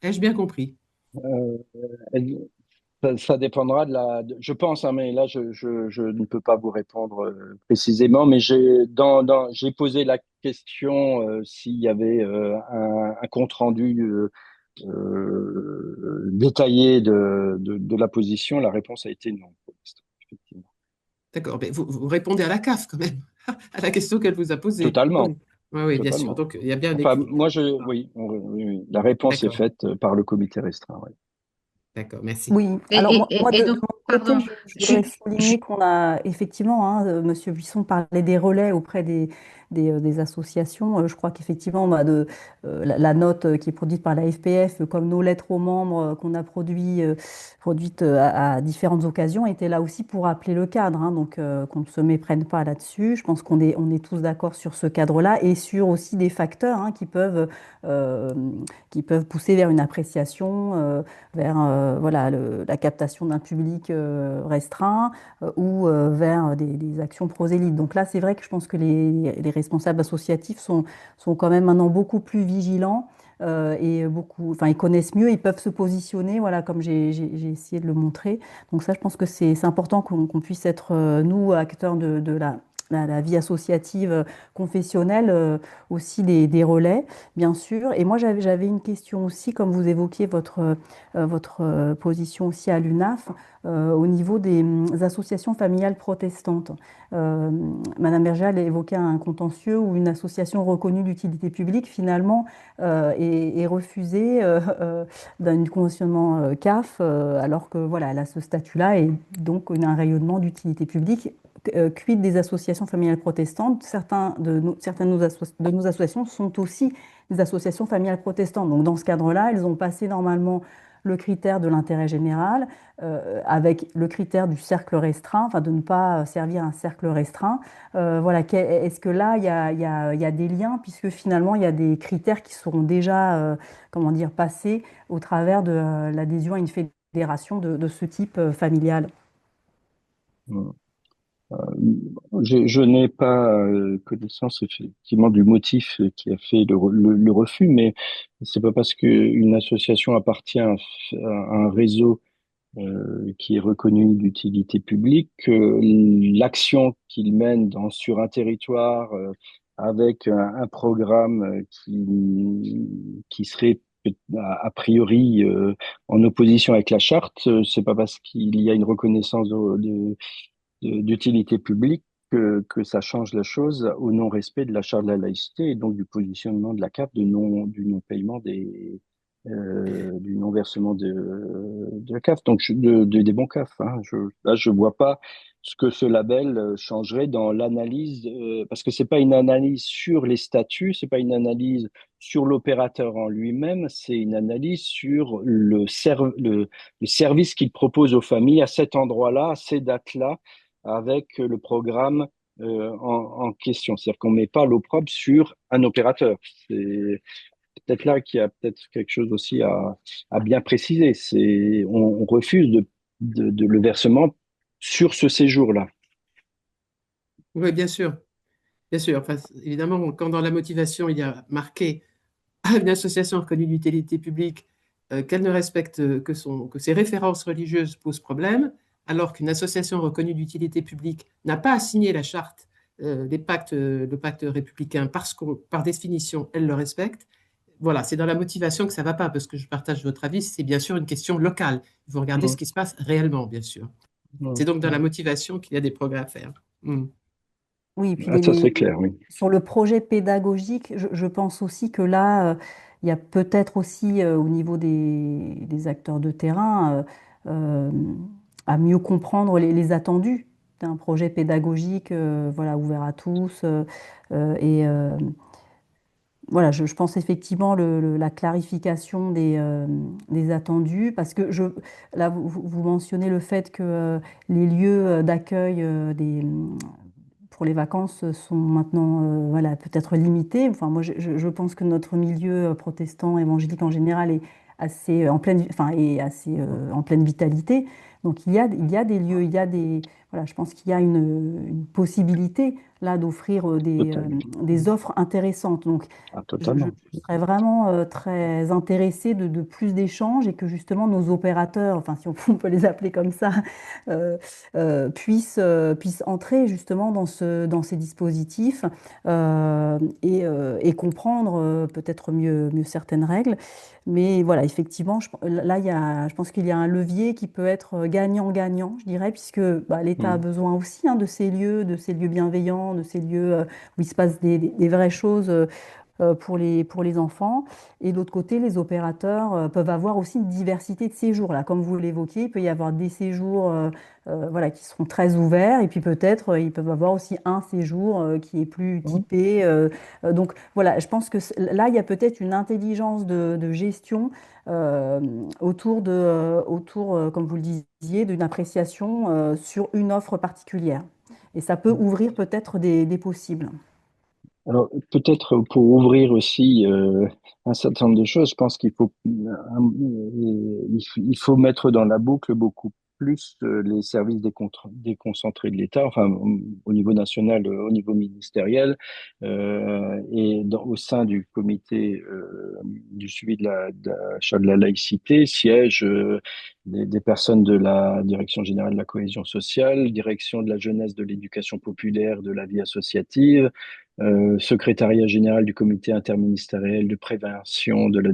Ai-je bien compris? Euh, elle- ça dépendra je pense, hein, mais là, je ne peux pas vous répondre précisément, mais j'ai posé la question s'il y avait un compte-rendu détaillé de la position. La réponse a été non, pour l'instant, effectivement. D'accord, mais vous répondez à la CAF quand même, à la question qu'elle vous a posée. Totalement, Oui, oui, oui, bien sûr. totalement. Donc, il y a bien un Enfin, écrit. oui, oui, oui. La réponse est D'accord, faite par le comité restreint. Oui. d'accord, merci. Oui, alors Et de donc, mon côté, pardon, je voudrais souligner qu'on a effectivement, hein, Monsieur Buisson parlait des relais auprès des associations. Je crois qu'effectivement, la note qui est produite par la FPF, comme nos lettres aux membres qu'on a produites à différentes occasions, étaient là aussi pour rappeler le cadre, hein, donc qu'on ne se méprenne pas là-dessus. Je pense on est tous d'accord sur ce cadre-là et sur aussi des facteurs hein, euh, qui peuvent pousser vers une appréciation. Vers voilà, la captation d'un public restreint ou vers des actions prosélytes. Donc là, c'est vrai que je pense que les responsables associatifs sont quand même maintenant beaucoup plus vigilants et enfin, ils connaissent mieux, ils peuvent se positionner, voilà, comme j'ai essayé de le montrer. Donc ça, je pense que c'est important qu'on puisse être, nous, acteurs de la vie associative confessionnelle, aussi des relais, bien sûr. Et moi, j'avais une question aussi, comme vous évoquiez votre position aussi à l'UNAF au niveau des associations familiales protestantes. Euh, Madame Berger elle a évoqué un contentieux où une association reconnue d'utilité publique finalement est refusée d'un conventionnement CAF alors que voilà, elle a ce statut-là et donc un rayonnement d'utilité publique. Quid des associations familiales protestantes? Certaines de nos associations sont aussi des associations familiales protestantes. Donc dans ce cadre-là, elles ont passé normalement le critère de l'intérêt général avec le critère du cercle restreint, enfin de ne pas servir un cercle restreint. Voilà, est-ce que là, il y a des liens puisque finalement, il y a des critères qui seront déjà, comment dire, passés au travers de l'adhésion à une fédération de ce type familial? Je n'ai pas connaissance effectivement du motif qui a fait le refus, mais c'est pas parce qu'une association appartient à un réseau qui est reconnu d'utilité publique que l'action qu'il mène sur un territoire avec un programme qui serait a priori en opposition avec la charte, c'est pas parce qu'il y a une reconnaissance d'utilité publique que ça change la chose au non-respect de la charte de la laïcité et donc du positionnement de la CAF du non-paiement du non-versement de la CAF, donc des bons CAF. Hein. Là, je vois pas ce que ce label changerait dans l'analyse, parce que c'est pas une analyse sur les statuts, c'est pas une analyse sur l'opérateur en lui-même, c'est une analyse sur le service qu'il propose aux familles à cet endroit-là, à ces dates-là, avec le programme en question. C'est-à-dire qu'on ne met pas l'opprobre sur un opérateur. C'est peut-être là qu'il y a peut-être quelque chose aussi à bien préciser. On refuse de le versement sur ce séjour-là. Oui, bien sûr, bien sûr. Enfin, évidemment, quand dans la motivation, il y a marqué à une association reconnue d'utilité publique qu'elle ne respecte que ses références religieuses posent problème, alors qu'une association reconnue d'utilité publique n'a pas à signer la charte, le pacte républicain, parce que par définition, elle le respecte. Voilà, c'est dans la motivation que ça ne va pas, parce que je partage votre avis, c'est bien sûr une question locale. Il faut regarder ce Mmh. qui se passe réellement, bien sûr. Mmh. C'est donc dans la Mmh. motivation qu'il y a des progrès à faire. Mm. Oui, et puis Ah, ça c'est clair, oui. sur le projet pédagogique, je pense aussi que là, il y a peut-être aussi au niveau des acteurs de terrain euh, à mieux comprendre les attendus d'un projet pédagogique voilà, ouvert à tous. Et voilà, je pense effectivement la clarification des attendus, parce que là, vous mentionnez le fait que les lieux d'accueil pour les vacances sont maintenant voilà, peut-être limités. Enfin, moi, je pense que notre milieu protestant, évangélique en général, est assez en pleine, enfin, est assez en pleine vitalité. Donc, il y a des lieux, il y a voilà, je pense qu'il y a une possibilité là d'offrir Totalement. des offres intéressantes. Donc, Ah, je totalement. serais vraiment très intéressée de plus d'échanges et que justement nos opérateurs, enfin si on, on peut les appeler comme ça, euh, puissent entrer justement dans ces dispositifs et comprendre peut-être mieux certaines règles. Mais voilà, effectivement, là, je pense qu'il y a un levier qui peut être gagnant-gagnant, je dirais, puisque bah, l'État a Mm. besoin aussi hein, de ces lieux bienveillants, de ces lieux où il se passe des vraies choses pour les enfants. Et de l'autre côté, les opérateurs peuvent avoir aussi une diversité de séjours. Là, comme vous l'évoquiez, il peut y avoir des séjours voilà, qui seront très ouverts et puis peut-être ils peuvent avoir aussi un séjour qui est plus Mm. typé. Donc voilà, je pense que là, il y a peut-être une intelligence de gestion autour, comme vous le disiez, d'une appréciation sur une offre particulière. Et ça peut ouvrir peut-être des possibles. Alors, peut-être pour ouvrir aussi un certain nombre de choses, je pense il faut mettre dans la boucle beaucoup plus les services déconcentrés de l'État, enfin au niveau national, au niveau ministériel, au sein du comité du suivi de la laïcité siègent des personnes de la Direction générale de la cohésion sociale, Direction de la jeunesse, de l'éducation populaire, de la vie associative, secrétariat général du comité interministériel de prévention de la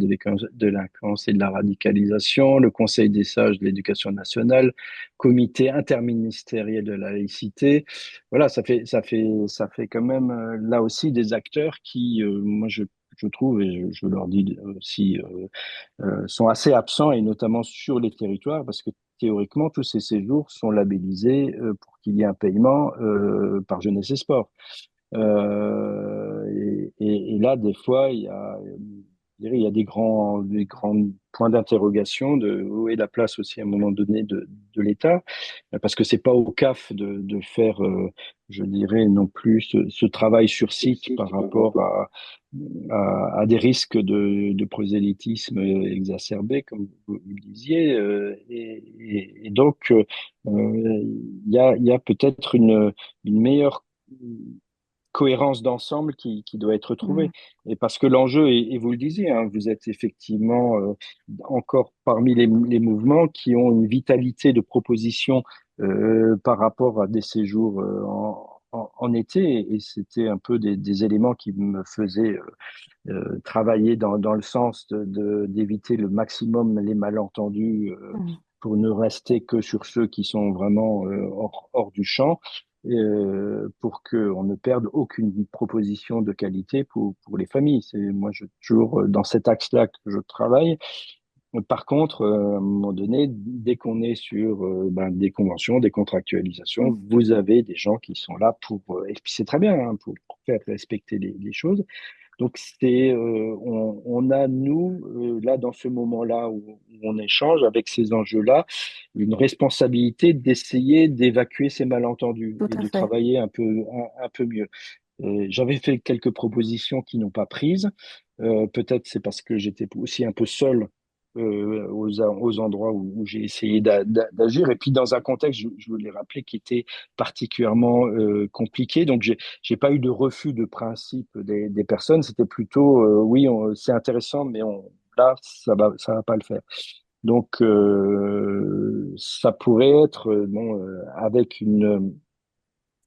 délinquance et de la radicalisation, le conseil des sages de l'éducation nationale, comité interministériel de la laïcité. Voilà, ça fait quand même là aussi des acteurs qui, moi je trouve, et je leur dis aussi, sont assez absents et notamment sur les territoires parce que théoriquement, tous ces séjours sont labellisés pour qu'il y ait un paiement par Jeunesse et Sport. Et là, des fois, je dirais, il y a des grands points d'interrogation de où est la place aussi à un moment donné de l'État, parce que c'est pas au CAF de faire, je dirais, non plus ce travail sur site par rapport à des risques de prosélytisme exacerbé, comme vous le disiez. Et donc, il y a peut-être une meilleure cohérence d'ensemble qui doit être Mm. trouvée. Et parce que l'enjeu, et vous le disiez, hein, vous êtes effectivement encore parmi les mouvements qui ont une vitalité de proposition par rapport à des séjours en été. Et c'était un peu des éléments qui me faisaient travailler dans le sens d'éviter le maximum les malentendus Mm. pour ne rester que sur ceux qui sont vraiment hors du champ, pour qu'on ne perde aucune proposition de qualité pour les familles. C'est moi toujours dans cet axe-là que je travaille. Par contre, à un moment donné, dès qu'on est sur des conventions, des contractualisations, Mm. vous avez des gens qui sont là et puis c'est très bien, hein, pour faire respecter les choses. Donc on a nous là dans ce moment-là où on échange avec ces enjeux-là, une responsabilité d'essayer d'évacuer ces malentendus Tout et à de fait. travailler un peu mieux. J'avais fait quelques propositions qui n'ont pas prise. Peut-être c'est parce que j'étais aussi un peu seul aux endroits où j'ai essayé d'agir. Et puis dans un contexte, je voulais rappeler, qui était particulièrement compliqué. Donc j'ai pas eu de refus de principe des personnes. C'était plutôt oui, c'est intéressant, mais là ça va pas le faire. Donc ça pourrait être bon avec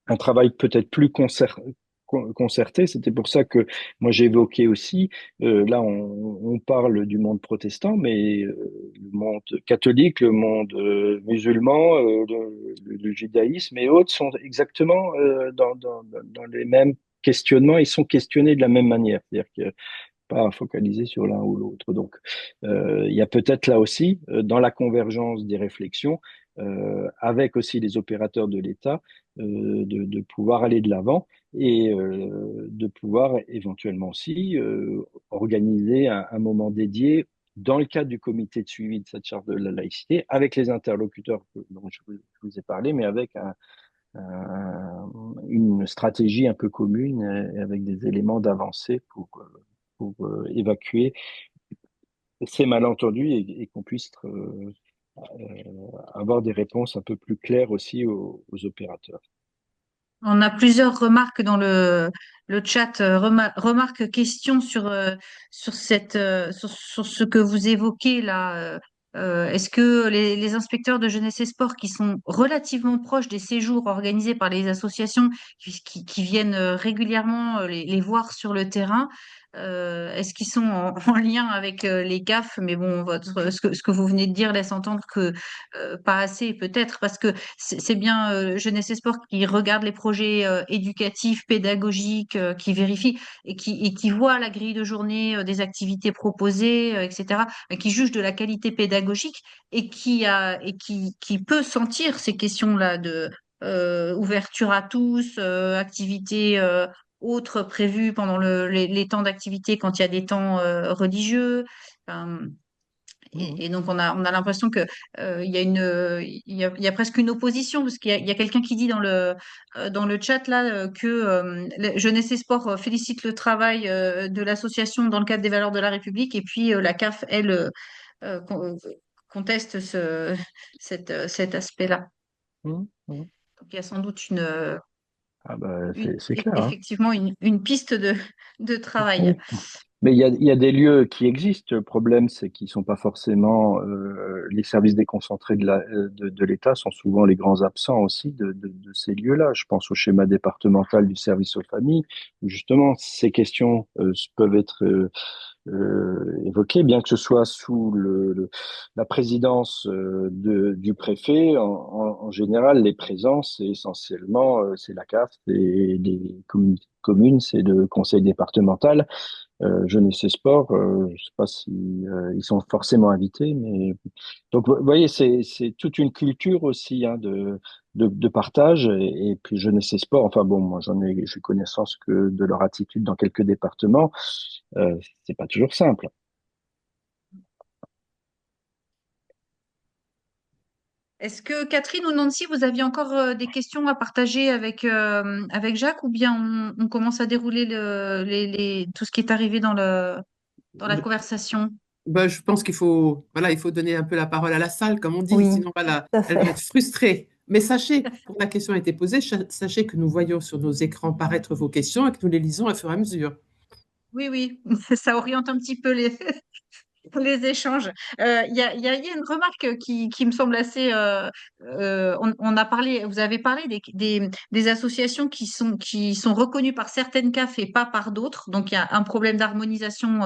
un travail peut-être plus concerté. C'était pour ça que moi j'ai évoqué aussi, là on parle du monde protestant, mais le monde catholique, le monde musulman, le judaïsme et autres sont exactement dans les mêmes questionnements, ils sont questionnés de la même manière. C'est-à-dire que pas focaliser sur l'un ou l'autre. Donc, il y a peut-être là aussi, dans la convergence des réflexions, avec aussi les opérateurs de l'État, de pouvoir aller de l'avant et de pouvoir éventuellement aussi organiser un moment dédié dans le cadre du comité de suivi de cette charte de la laïcité, avec les interlocuteurs dont je vous ai parlé, mais avec une stratégie un peu commune avec des éléments d'avancée pour évacuer ces malentendus et qu'on puisse avoir des réponses un peu plus claires aussi aux opérateurs. On a plusieurs remarques dans le chat, remarques, questions sur ce que vous évoquez là. Est-ce que les inspecteurs de jeunesse et sport qui sont relativement proches des séjours organisés par les associations qui viennent régulièrement les voir sur le terrain, est-ce qu'ils sont en lien avec les CAF? Mais bon, ce que vous venez de dire laisse entendre que pas assez peut-être parce que c'est bien Jeunesse et Sport qui regarde les projets éducatifs, pédagogiques, qui vérifie et qui voit la grille de journée des activités proposées, etc., qui juge de la qualité pédagogique qui peut sentir ces questions-là de ouverture à tous, activités autres prévues pendant les temps d'activité quand il y a des temps religieux. Enfin, Mhm. et donc, on a l'impression que il y a il y a presque une opposition, parce il y a quelqu'un qui dit dans le chat là que Jeunesse et Sport félicite le travail de l'association dans le cadre des valeurs de la République, et puis la CAF, elle, conteste cet aspect-là. Mhm. Mhm. Donc, il y a sans doute Ah bah, c'est clair, hein. effectivement une piste de travail. Oui. Mais il y a des lieux qui existent. Le problème, c'est qu'ils sont pas forcément. Les services déconcentrés de l'État sont souvent les grands absents aussi de ces lieux-là. Je pense au schéma départemental du service aux familles, où justement ces questions peuvent être évoquées, bien que ce soit sous la présidence du préfet. En général, les présences, c'est essentiellement c'est la CAF, c'est les communes, c'est le conseil départemental. Jeunesse et Sport, je sais pas si ils sont forcément invités, mais donc vous voyez, c'est toute une culture aussi hein, de partage et puis Jeunesse et Sport. Enfin bon, moi j'ai connaissance que de leur attitude dans quelques départements. C'est pas toujours simple. Est-ce que Catherine ou Nancy, vous aviez encore des questions à partager avec Jacques, ou bien on commence à dérouler tout ce qui est arrivé dans la conversation? Ben, je pense qu'il faut, voilà, il faut donner un peu la parole à la salle, comme on dit, Oui, sinon voilà, tout à elle va fait. être frustrée. Mais sachez, pour la question a été posée, sachez que nous voyons sur nos écrans paraître vos questions et que nous les lisons au fur et à mesure. Oui, oui, ça oriente un petit peu les échanges. Il y a une remarque qui me semble assez. On a parlé, vous avez parlé des associations qui sont reconnues par certaines CAF et pas par d'autres. Donc il y a un problème d'harmonisation.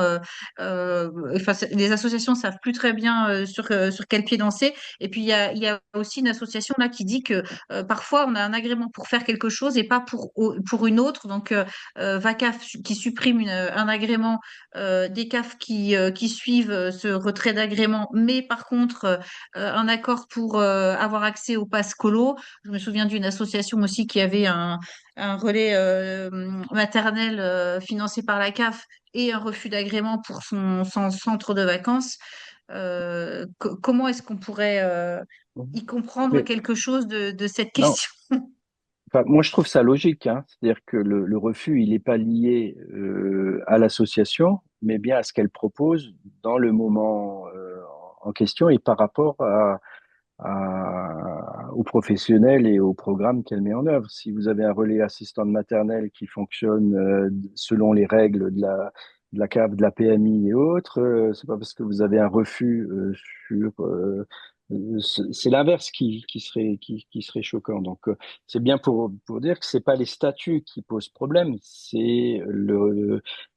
Enfin, les associations savent plus très bien sur quel pied danser. Et puis il y a aussi une association là qui dit que parfois on a un agrément pour faire quelque chose et pas pour une autre. Donc VACAF qui supprime un agrément, des CAF qui suivent ce retrait d'agrément, mais par contre, un accord pour avoir accès au pass colo. Je me souviens d'une association aussi qui avait un relais maternel financé par la CAF et un refus d'agrément pour son centre de vacances. Comment est-ce qu'on pourrait y comprendre Mais quelque chose de cette non, question? enfin, moi je trouve ça logique, hein. C'est-à-dire que le refus, il n'est pas lié à l'association, mais bien à ce qu'elle propose dans le moment en question et par rapport aux professionnels et aux programmes qu'elle met en œuvre. Si vous avez un relais assistant de maternelle qui fonctionne selon les règles de la CAF, de la PMI et autres, c'est pas parce que vous avez un refus sur c'est l'inverse qui serait choquant. Donc c'est bien pour dire que c'est pas les statuts qui posent problème, c'est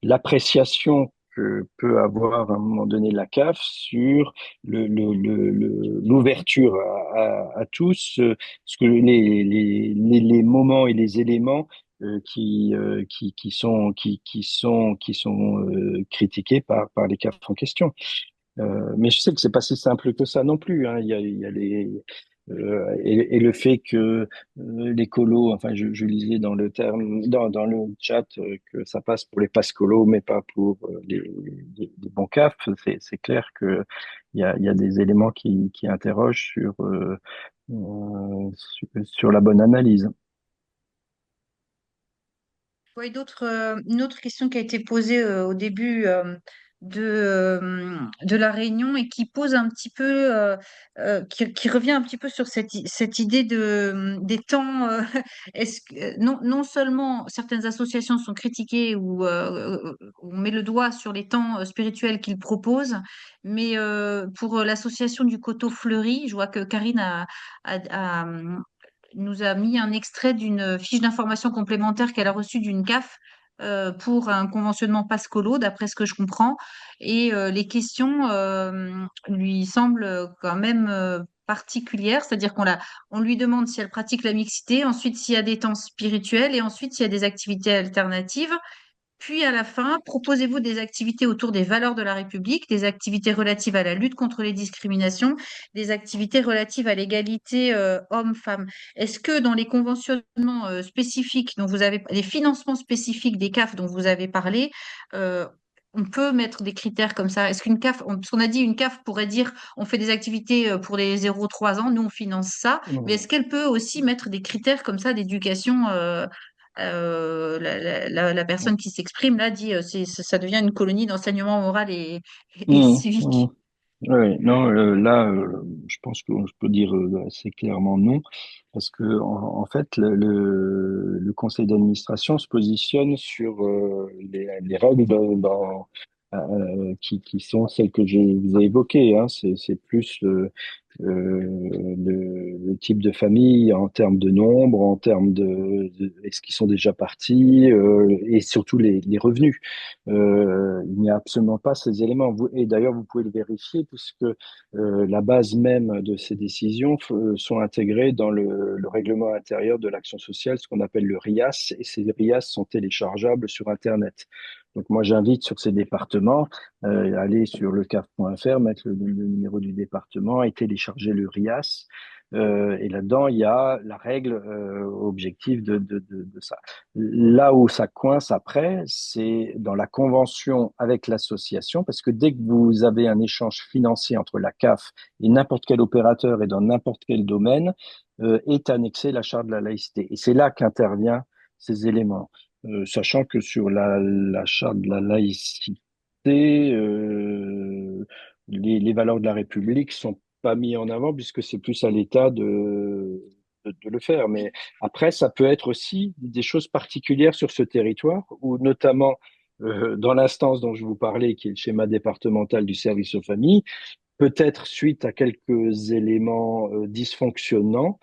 l'appréciation que peut avoir à un moment donné la CAF sur l'ouverture à tous, ce que les moments et les éléments qui sont critiqués par les CAF en question. Mais je sais que c'est pas si simple que ça non plus, hein. Il y a et le fait que les colos, enfin je lisais dans le terme, dans le chat que ça passe pour les passes colos, mais pas pour les bons CAF, c'est clair que il y a des éléments qui interrogent sur la bonne analyse. Oui, une autre question qui a été posée au début de la Réunion et qui pose un petit peu, qui revient un petit peu sur cette idée des temps. Non seulement certaines associations sont critiquées ou on met le doigt sur les temps spirituels qu'ils proposent, mais pour l'association du Coteau Fleuri, je vois que Karine a, nous a mis un extrait d'une fiche d'information complémentaire qu'elle a reçue d'une CAF pour un conventionnement Pascolo, d'après ce que je comprends. Et les questions lui semblent quand même particulières, c'est-à-dire on lui demande si elle pratique la mixité, ensuite s'il y a des temps spirituels et ensuite s'il y a des activités alternatives. Puis à la fin, proposez-vous des activités autour des valeurs de la République, des activités relatives à la lutte contre les discriminations, des activités relatives à l'égalité hommes-femmes. Est-ce que dans les conventionnements spécifiques dont vous avez, les financements spécifiques des CAF dont vous avez parlé, euh, on peut mettre des critères comme ça? Est-ce qu'une CAF, parce qu'on a dit une CAF pourrait dire on fait des activités pour les 0-3 ans, nous on finance ça, mais est-ce qu'elle peut aussi mettre des critères comme ça d'éducation la personne qui s'exprime là dit ça devient une colonie d'enseignement moral et Mmh, civique. mmh. Oui, non, là, je pense que je peux dire assez clairement non, parce que en fait, le conseil d'administration se positionne sur les règles qui sont celles que je vous ai évoquées. Hein. C'est plus le type de famille en termes de nombre, en termes est-ce qu'ils sont déjà partis, et surtout les revenus. Il n'y a absolument pas ces éléments. Et d'ailleurs, vous pouvez le vérifier puisque la base même de ces décisions sont intégrées dans le règlement intérieur de l'action sociale, ce qu'on appelle le RIAS, et ces RIAS sont téléchargeables sur Internet. Donc moi, j'invite sur ces départements aller sur le CAF.fr, mettre le numéro du département et télécharger le RIAS. Et là-dedans, il y a la règle objective de ça. Là où ça coince après, c'est dans la convention avec l'association, parce que dès que vous avez un échange financier entre la CAF et n'importe quel opérateur et dans n'importe quel domaine, est annexé la charte de la laïcité. Et c'est là qu'interviennent ces éléments. Sachant que sur la charte de la laïcité, les valeurs de la République sont pas mis en avant puisque c'est plus à l'État de le faire. Mais après, ça peut être aussi des choses particulières sur ce territoire, où notamment dans l'instance dont je vous parlais, qui est le schéma départemental du service aux familles, peut-être suite à quelques éléments dysfonctionnants,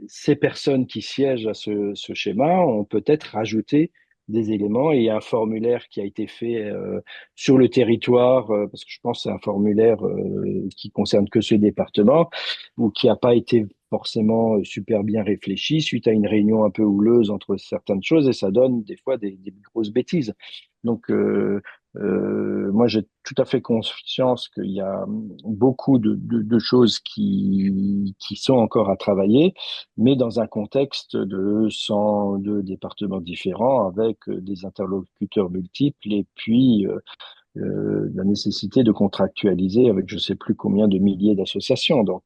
ces personnes qui siègent à ce schéma ont peut-être rajouté des éléments et un formulaire qui a été fait sur le territoire, parce que je pense que c'est un formulaire qui concerne que ce département, ou qui n'a pas été forcément super bien réfléchi suite à une réunion un peu houleuse entre certaines choses, et ça donne des fois des grosses bêtises. Donc, moi, j'ai tout à fait conscience qu'il y a beaucoup de choses qui sont encore à travailler, mais dans un contexte de 102 départements différents, avec des interlocuteurs multiples, et puis la nécessité de contractualiser avec je sais plus combien de milliers d'associations. Donc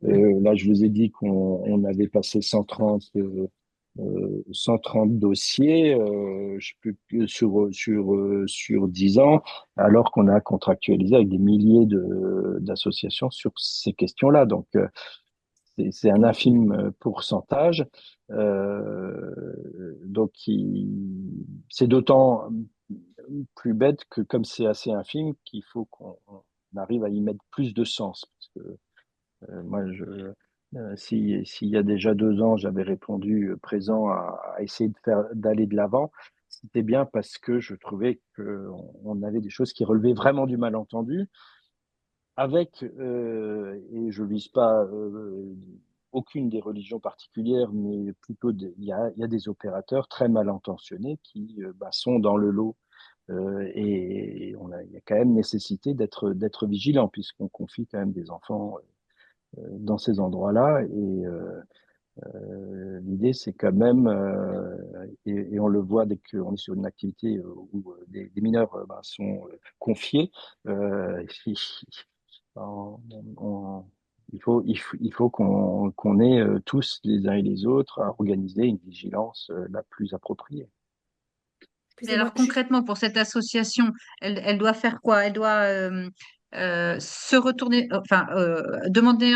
là, je vous ai dit qu'on avait passé 130 dossiers je sais plus, sur 10 ans, alors qu'on a contractualisé avec des milliers d'associations sur ces questions-là. Donc, c'est un infime pourcentage. Donc, c'est d'autant plus bête que comme c'est assez infime, qu'il faut qu'on arrive à y mettre plus de sens. Parce que moi, s'il y a déjà 2 ans, j'avais répondu présent à essayer d'aller de l'avant, c'était bien parce que je trouvais qu'on avait des choses qui relevaient vraiment du malentendu, avec, et je vise pas aucune des religions particulières, mais plutôt il y a des opérateurs très mal intentionnés qui sont dans le lot. Et il y a quand même nécessité d'être vigilant puisqu'on confie quand même des enfants dans ces endroits-là. Et l'idée, c'est quand même, et on le voit dès qu'on est sur une activité où des mineurs sont confiés, on- on- il faut qu'on ait tous les uns et les autres à organiser une vigilance la plus appropriée. Mais Excusez-moi, alors concrètement, pour cette association, elle doit faire quoi? Elle doit se retourner, enfin, demander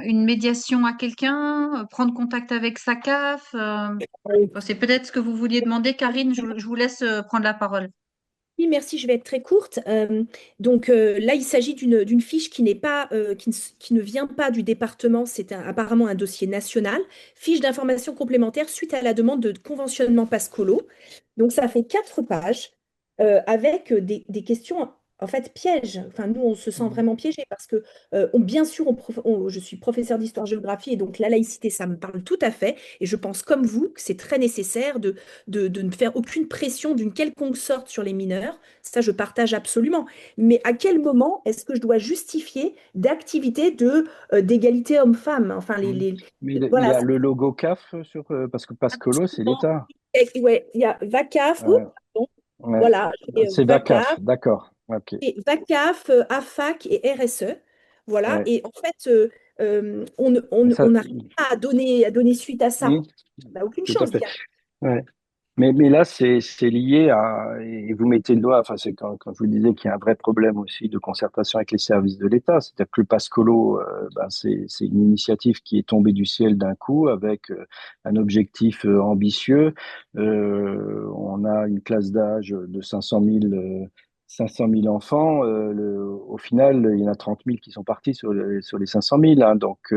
une médiation à quelqu'un, prendre contact avec sa CAF. Bon, c'est peut-être ce que vous vouliez demander, Karine. Je vous laisse prendre la parole. Oui, merci, je vais être très courte. Donc là, il s'agit d'une fiche qui n'est pas, qui ne vient pas du département, c'est apparemment un dossier national, fiche d'information complémentaire suite à la demande de conventionnement Pascolo. Donc ça fait 4 pages avec des questions en fait pièges. Enfin, nous, on se sent vraiment piégés parce que bien sûr, je suis professeur d'histoire-géographie et donc la laïcité, ça me parle tout à fait. Et je pense comme vous que c'est très nécessaire de ne faire aucune pression d'une quelconque sorte sur les mineurs. Ça, je partage absolument. Mais à quel moment est-ce que je dois justifier d'activités d'égalité homme-femme? Enfin, Mhm. Mais il y voilà. a le logo CAF parce que Pascolo, c'est Absolument. l'État. Ouais, il y a VACAF, Ouais, pardon, ouais. voilà, et C'est VACAF, VACAF, d'accord. Ok. AFAC et RSE. Voilà, Ouais. et en fait, on Ça, n'arrive pas à donner suite à ça. mhm, On n'a aucune tout à chance d'y fait. arriver. Ouais. Mais là, c'est lié à, et vous mettez le doigt, enfin, c'est quand je vous disais qu'il y a un vrai problème aussi de concertation avec les services de l'État. C'est-à-dire que le Pascolo, ben, c'est une initiative qui est tombée du ciel d'un coup avec un objectif ambitieux. On a une classe d'âge de 500 000 enfants. Au final, il y en a 30 000 qui sont partis sur les 500 000. Hein, donc,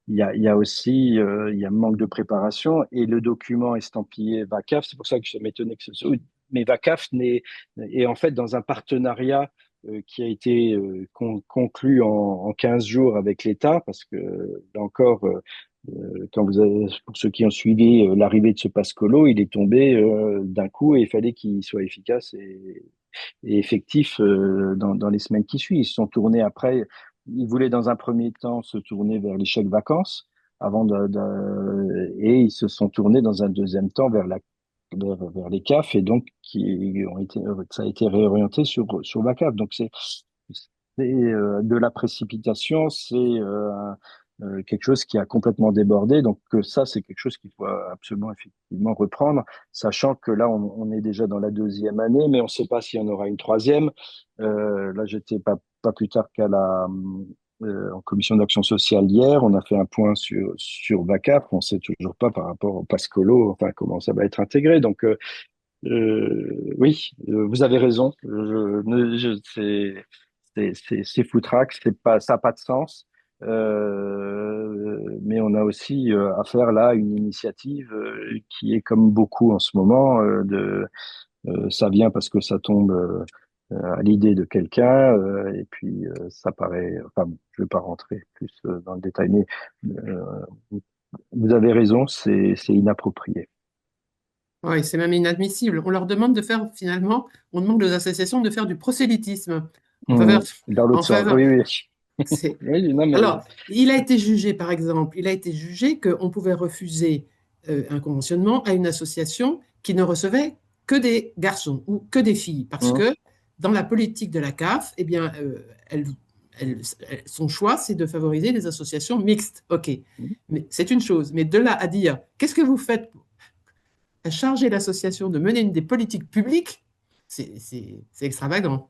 il y a aussi il y a un manque de préparation et le document estampillé VACAF, c'est pour ça que ça m'étonnait que ce soit. Mais VACAF est en fait dans un partenariat qui a été conclu en 15 jours avec l'État, parce que là encore, quand vous avez, pour ceux qui ont suivi l'arrivée de ce Pascolo, il est tombé d'un coup et il fallait qu'il soit efficace et effectifs dans les semaines qui suivent. Ils se sont tournés après, ils voulaient dans un premier temps se tourner vers les chèques vacances et ils se sont tournés dans un deuxième temps vers les CAF et donc ça a été réorienté sur la CAF. Donc c'est de la précipitation, c'est quelque chose qui a complètement débordé. Donc ça, c'est quelque chose qu'il faut absolument effectivement reprendre, sachant que là, on est déjà dans la deuxième année, mais on ne sait pas s'il y en aura une troisième. Là, j'étais pas plus tard en commission d'action sociale hier, on a fait un point sur VACAP, on ne sait toujours pas par rapport au Pascolo, enfin comment ça va être intégré. Donc oui, vous avez raison. C'est foutraque, c'est pas, ça n'a pas de sens. Mais on a aussi à faire là une initiative qui est comme beaucoup en ce moment ça vient parce que ça tombe à l'idée de quelqu'un et puis ça paraît. Enfin, bon, je vais pas rentrer plus dans le détail, mais euh, vous avez raison, c'est inapproprié. Oui, c'est même inadmissible. On leur demande de faire, finalement, on demande aux associations de faire du prosélytisme en faveur, Dans en l'autre sens, faveur. oui, oui. C'est... Oui, non, mais Alors, il a été jugé, par exemple, il a été jugé qu'on pouvait refuser un conventionnement à une association qui ne recevait que des garçons ou que des filles, parce hum, que dans la politique de la CAF, eh bien, son choix, c'est de favoriser les associations mixtes. OK, hum. mais c'est une chose. Mais de là à dire, qu'est-ce que vous faites à charger l'association de mener des politiques publiques, c'est extravagant.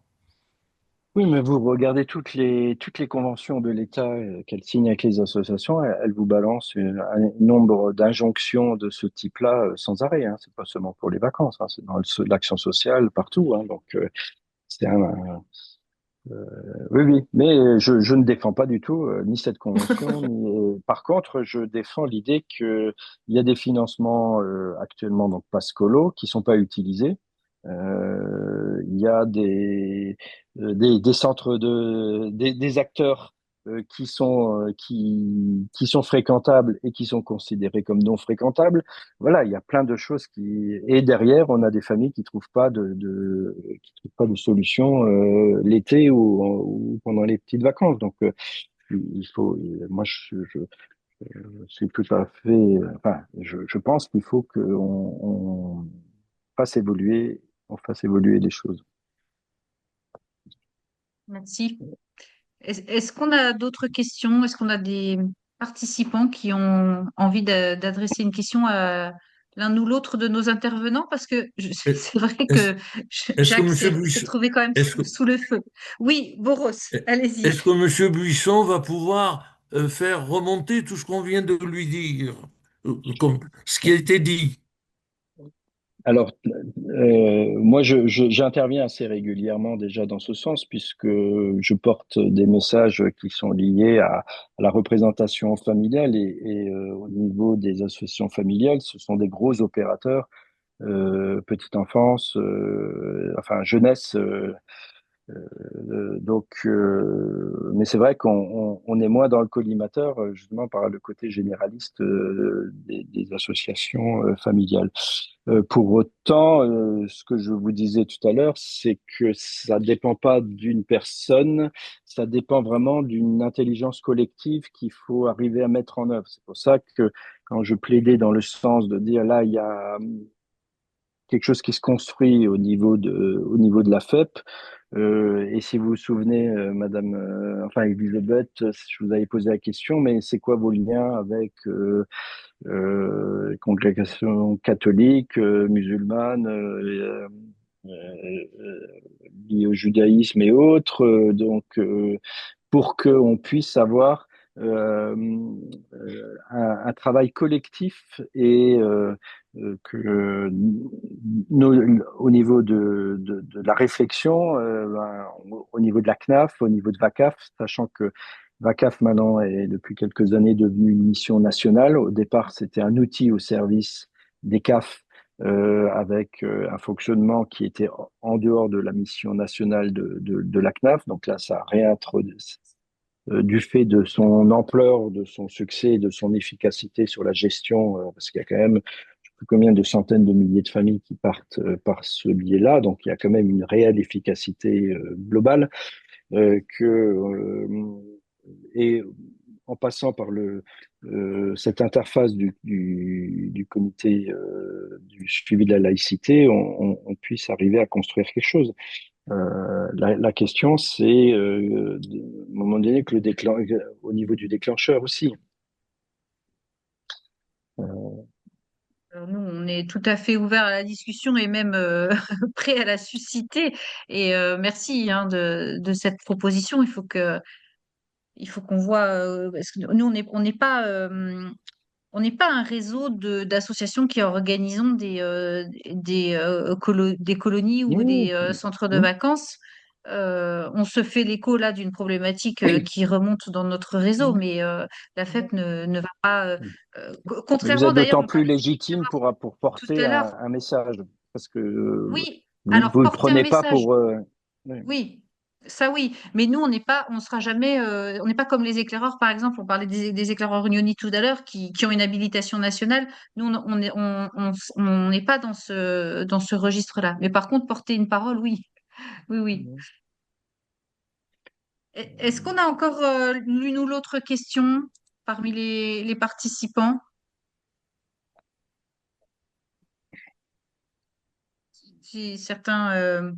Oui, mais vous regardez toutes les conventions de l'État qu'elle signe avec les associations, elle vous balance un nombre d'injonctions de ce type-là sans arrêt. Hein. C'est pas seulement pour les vacances, hein, c'est dans l'action sociale partout. Hein. Donc c'est oui, oui. Mais je ne défends pas du tout ni cette convention, ni. Par contre, je défends l'idée que il y a des financements actuellement donc Pascolo qui sont pas utilisés. Il y a des centres des acteurs qui sont fréquentables et qui sont considérés comme non fréquentables. Voilà, il y a plein de choses et derrière, on a des familles qui qui trouvent pas de solution l'été ou pendant les petites vacances. Donc, il faut, moi, je suis tout à fait, enfin, je pense qu'il faut on fasse évoluer, on fasse évoluer les choses. Merci. Est-ce qu'on a d'autres questions? Est-ce qu'on a des participants qui ont envie d'adresser une question l'un ou l'autre de nos intervenants parce que Est- c'est vrai Est-ce que est-ce que Jacques Monsieur s'est Buisson, trouvé quand même est-ce que, sous le feu. Oui, Boros, allez-y. est-ce que Monsieur Buisson va pouvoir faire remonter tout ce qu'on vient de lui dire, comme ce qui a été dit? Alors, moi, j'interviens assez régulièrement déjà dans ce sens, puisque je porte des messages qui sont liés à la représentation familiale et au niveau des associations familiales, ce sont des gros opérateurs, petite enfance, enfin jeunesse. Mais c'est vrai qu'on est moins dans le collimateur, justement par le côté généraliste des associations familiales. Pour autant, ce que je vous disais tout à l'heure, c'est que ça dépend pas d'une personne, ça dépend vraiment d'une intelligence collective qu'il faut arriver à mettre en œuvre. C'est pour ça que quand je plaidais dans le sens de dire là, il y a quelque chose qui se construit au niveau de la FEP. Et si vous vous souvenez, Madame, enfin Elisabeth, je vous avais posé la question, mais c'est quoi vos liens avec congrégations catholiques, musulmanes, liées au judaïsme et autres, pour qu'on puisse avoir un travail collectif et que au niveau de la réflexion, au niveau de la CNAF, au niveau de VACAF, sachant que VACAF maintenant est depuis quelques années devenu une mission nationale. Au départ, c'était un outil au service des CAF avec un fonctionnement qui était en dehors de la mission nationale de la CNAF. Donc là, ça réintroduit du fait de son ampleur, de son succès, de son efficacité sur la gestion, parce qu'il y a quand même je sais plus combien de centaines de milliers de familles qui partent par ce biais-là, donc il y a quand même une réelle efficacité globale et en passant par cette interface du comité du suivi de la laïcité, on puisse arriver à construire quelque chose. La question, c'est à un moment donné que au niveau du déclencheur aussi. Alors nous, on est tout à fait ouvert à la discussion et même prêt à la susciter. Et merci hein, de cette proposition. Il faut qu'on voit, parce que nous, on n'est pas un réseau d'associations qui organisons des colonies ou Mmh, des centres de mmh, vacances. On se fait l'écho là d'une problématique oui. qui remonte dans notre réseau, mais la FEP ne va pas. Mais vous Contrairement êtes d'ailleurs, d'autant on plus parlait légitime pour tout porter à l'heure. un message, parce que Oui, vous alors ne le porter un prenez pas message. pour... oui. Oui, ça oui, mais nous on sera jamais, on n'est pas comme les éclaireurs par exemple. On parlait des éclaireurs Unioni tout à l'heure qui ont une habilitation nationale. Nous on n'est pas dans ce registre-là. Mais par contre porter une parole, oui, oui, oui. Est-ce qu'on a encore l'une ou l'autre question parmi les participants? Si certains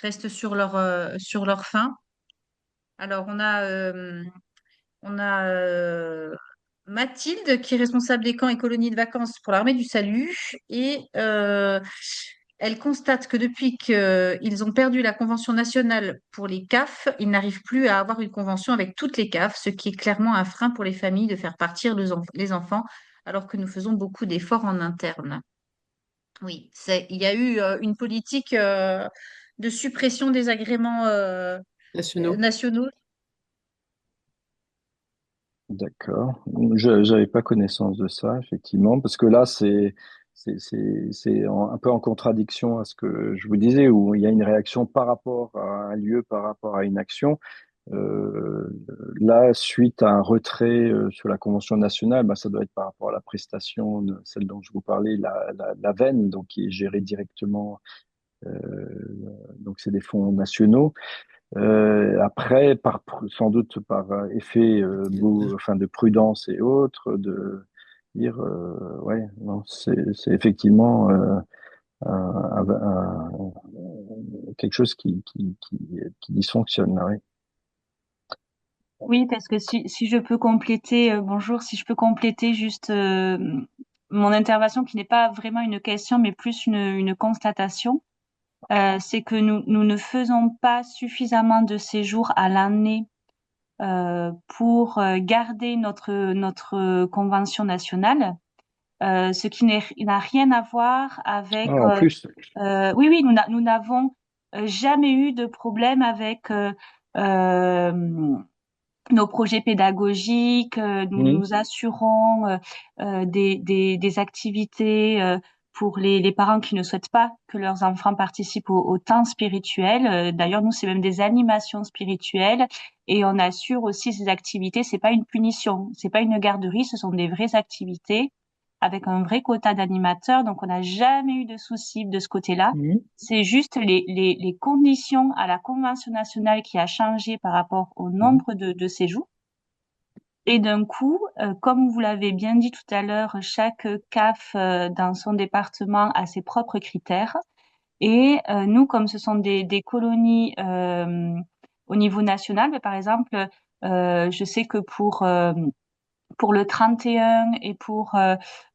restent sur leur faim. Alors on a Mathilde, qui est responsable des camps et colonies de vacances pour l'Armée du Salut. Et elle constate que depuis qu'ils ont perdu la convention nationale pour les CAF, ils n'arrivent plus à avoir une convention avec toutes les CAF, ce qui est clairement un frein pour les familles de faire partir les enfants, alors que nous faisons beaucoup d'efforts en interne. Oui, il y a eu une politique de suppression des agréments nationaux. nationaux. D'accord. Je n'avais pas connaissance de ça, effectivement, parce que là, un peu en contradiction à ce que je vous disais, où il y a une réaction par rapport à un lieu, par rapport à une action. Euh, Là, suite à un retrait sur la Convention nationale, bah, ça doit être par rapport à la prestation, celle dont je vous parlais, la VEN, donc qui est gérée directement. euh, donc, c'est des fonds nationaux. Après, sans doute par effet enfin, de prudence et autres, de dire, ouais, non, c'est effectivement quelque chose qui dysfonctionne, là, oui. Oui, parce que si je peux compléter, bonjour, si je peux compléter juste mon intervention qui n'est pas vraiment une question, mais plus une constatation. C'est que nous ne faisons pas suffisamment de séjours à l'année pour garder notre convention nationale, ce qui n'a rien à voir avec. Ah, en plus. Oui, oui, nous n'avons jamais eu de problème avec euh, nos projets pédagogiques. Mhm. Nous assurons des activités pour les parents qui ne souhaitent pas que leurs enfants participent au temps spirituel. D'ailleurs, nous, c'est même des animations spirituelles et on assure aussi ces activités. C'est pas une punition, c'est pas une garderie, ce sont des vraies activités avec un vrai quota d'animateurs. Donc, on n'a jamais eu de soucis de ce côté-là. Mhm. C'est juste les conditions à la Convention nationale qui a changé par rapport au Mhm. nombre de séjours. Et d'un coup, comme vous l'avez bien dit tout à l'heure, chaque CAF dans son département a ses propres critères. Et nous, comme ce sont des colonies au niveau national, mais par exemple, je sais que pour le 31 et pour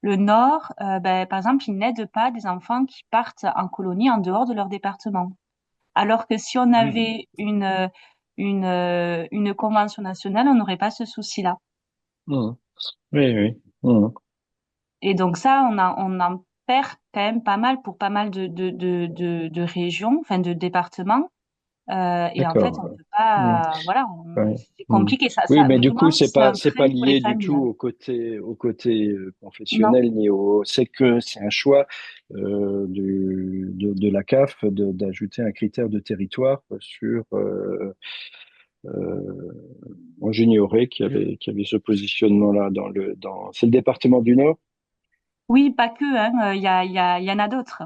le Nord, par exemple, ils n'aident pas des enfants qui partent en colonie en dehors de leur département. Alors que si on Mhm. avait une convention nationale, on n'aurait pas ce souci-là. Mhm. Oui, oui. Mhm. Et donc ça, on en perd quand même pas mal pour pas mal de régions, enfin de départements. Et en fait, on D'accord. peut Mhm. pas, voilà, Ouais. c'est Mhm. compliqué. Oui, mais du coup, Vraiment, c'est un c'est frein pas pour les lié du familles. tout au côté Non. confessionnel ni au. C'est que c'est un choix de la CAF d'ajouter un critère de territoire sur. Moi, j'ignorais qu'il y avait ce positionnement-là c'est le département du Nord. Oui, pas que, hein. Il y en a d'autres.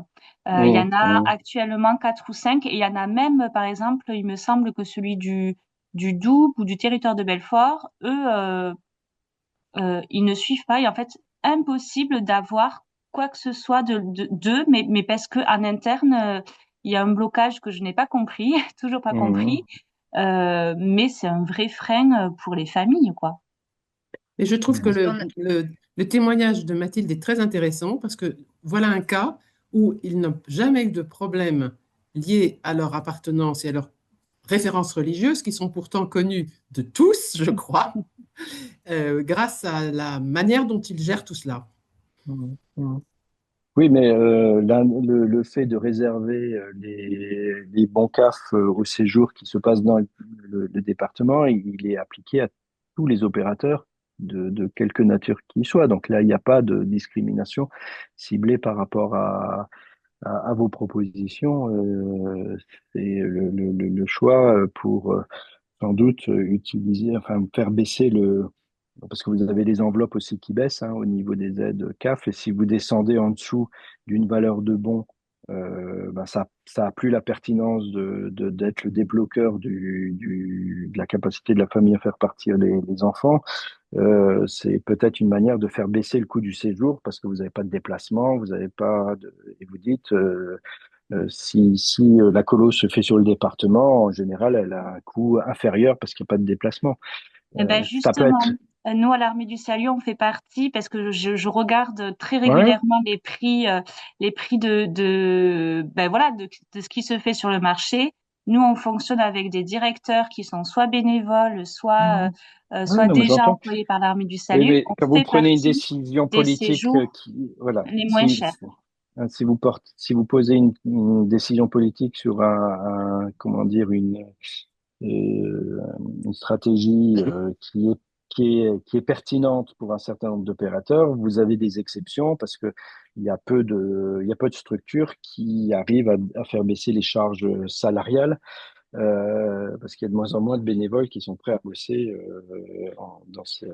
Il y Mhm. en a Mhm. actuellement quatre ou cinq, et il y en a même, par exemple, il me semble que celui du Doubs ou du territoire de Belfort, eux, ils ne suivent pas. Et en fait, impossible d'avoir quoi que ce soit d'eux, mais parce que en interne, il y a un blocage que je n'ai pas compris, toujours pas compris. Mhm. Mais c'est un vrai frein pour les familles, quoi. Et je trouve que Mhm. le témoignage de Mathilde est très intéressant parce que voilà un cas où ils n'ont jamais eu de problème lié à leur appartenance et à leur références religieuses qui sont pourtant connues de tous, je crois, grâce à la manière dont ils gèrent tout cela. Mhm. Mhm. Oui, mais le fait de réserver les bons CAF au séjour qui se passe dans le département, il est appliqué à tous les opérateurs de quelque nature qu'ils soient. Donc là, il n'y a pas de discrimination ciblée par rapport à vos propositions. C'est le choix pour sans doute utiliser, enfin faire baisser parce que vous avez les enveloppes aussi qui baissent au niveau des aides CAF, et si vous descendez en dessous d'une valeur de bon, ça a plus la pertinence d'être le débloqueur de la capacité de la famille à faire partir les enfants. C'est peut-être une manière de faire baisser le coût du séjour parce que vous n'avez pas de déplacement, vous n'avez pas et vous dites si la colo se fait sur le département, en général, elle a un coût inférieur parce qu'il n'y a pas de déplacement. Eh ben Ça peut justement, être. nous à l'Armée du Salut, on fait partie parce que je regarde très Ouais. régulièrement les prix ben voilà de ce qui se fait sur le marché. Nous, on fonctionne avec des directeurs qui sont soit bénévoles, Mhm. Ouais, soit non, mais déjà j'entends. employés par l'Armée du Oui, Salut. mais On quand vous fait prenez une partie décision des politique séjours voilà, les moins chers. si vous posez une décision politique sur comment dire, une stratégie qui est pertinente pour un certain nombre d'opérateurs, vous avez des exceptions parce que il y a peu de structures qui arrivent à faire baisser les charges salariales parce qu'il y a de moins en moins de bénévoles qui sont prêts à bosser dans ce.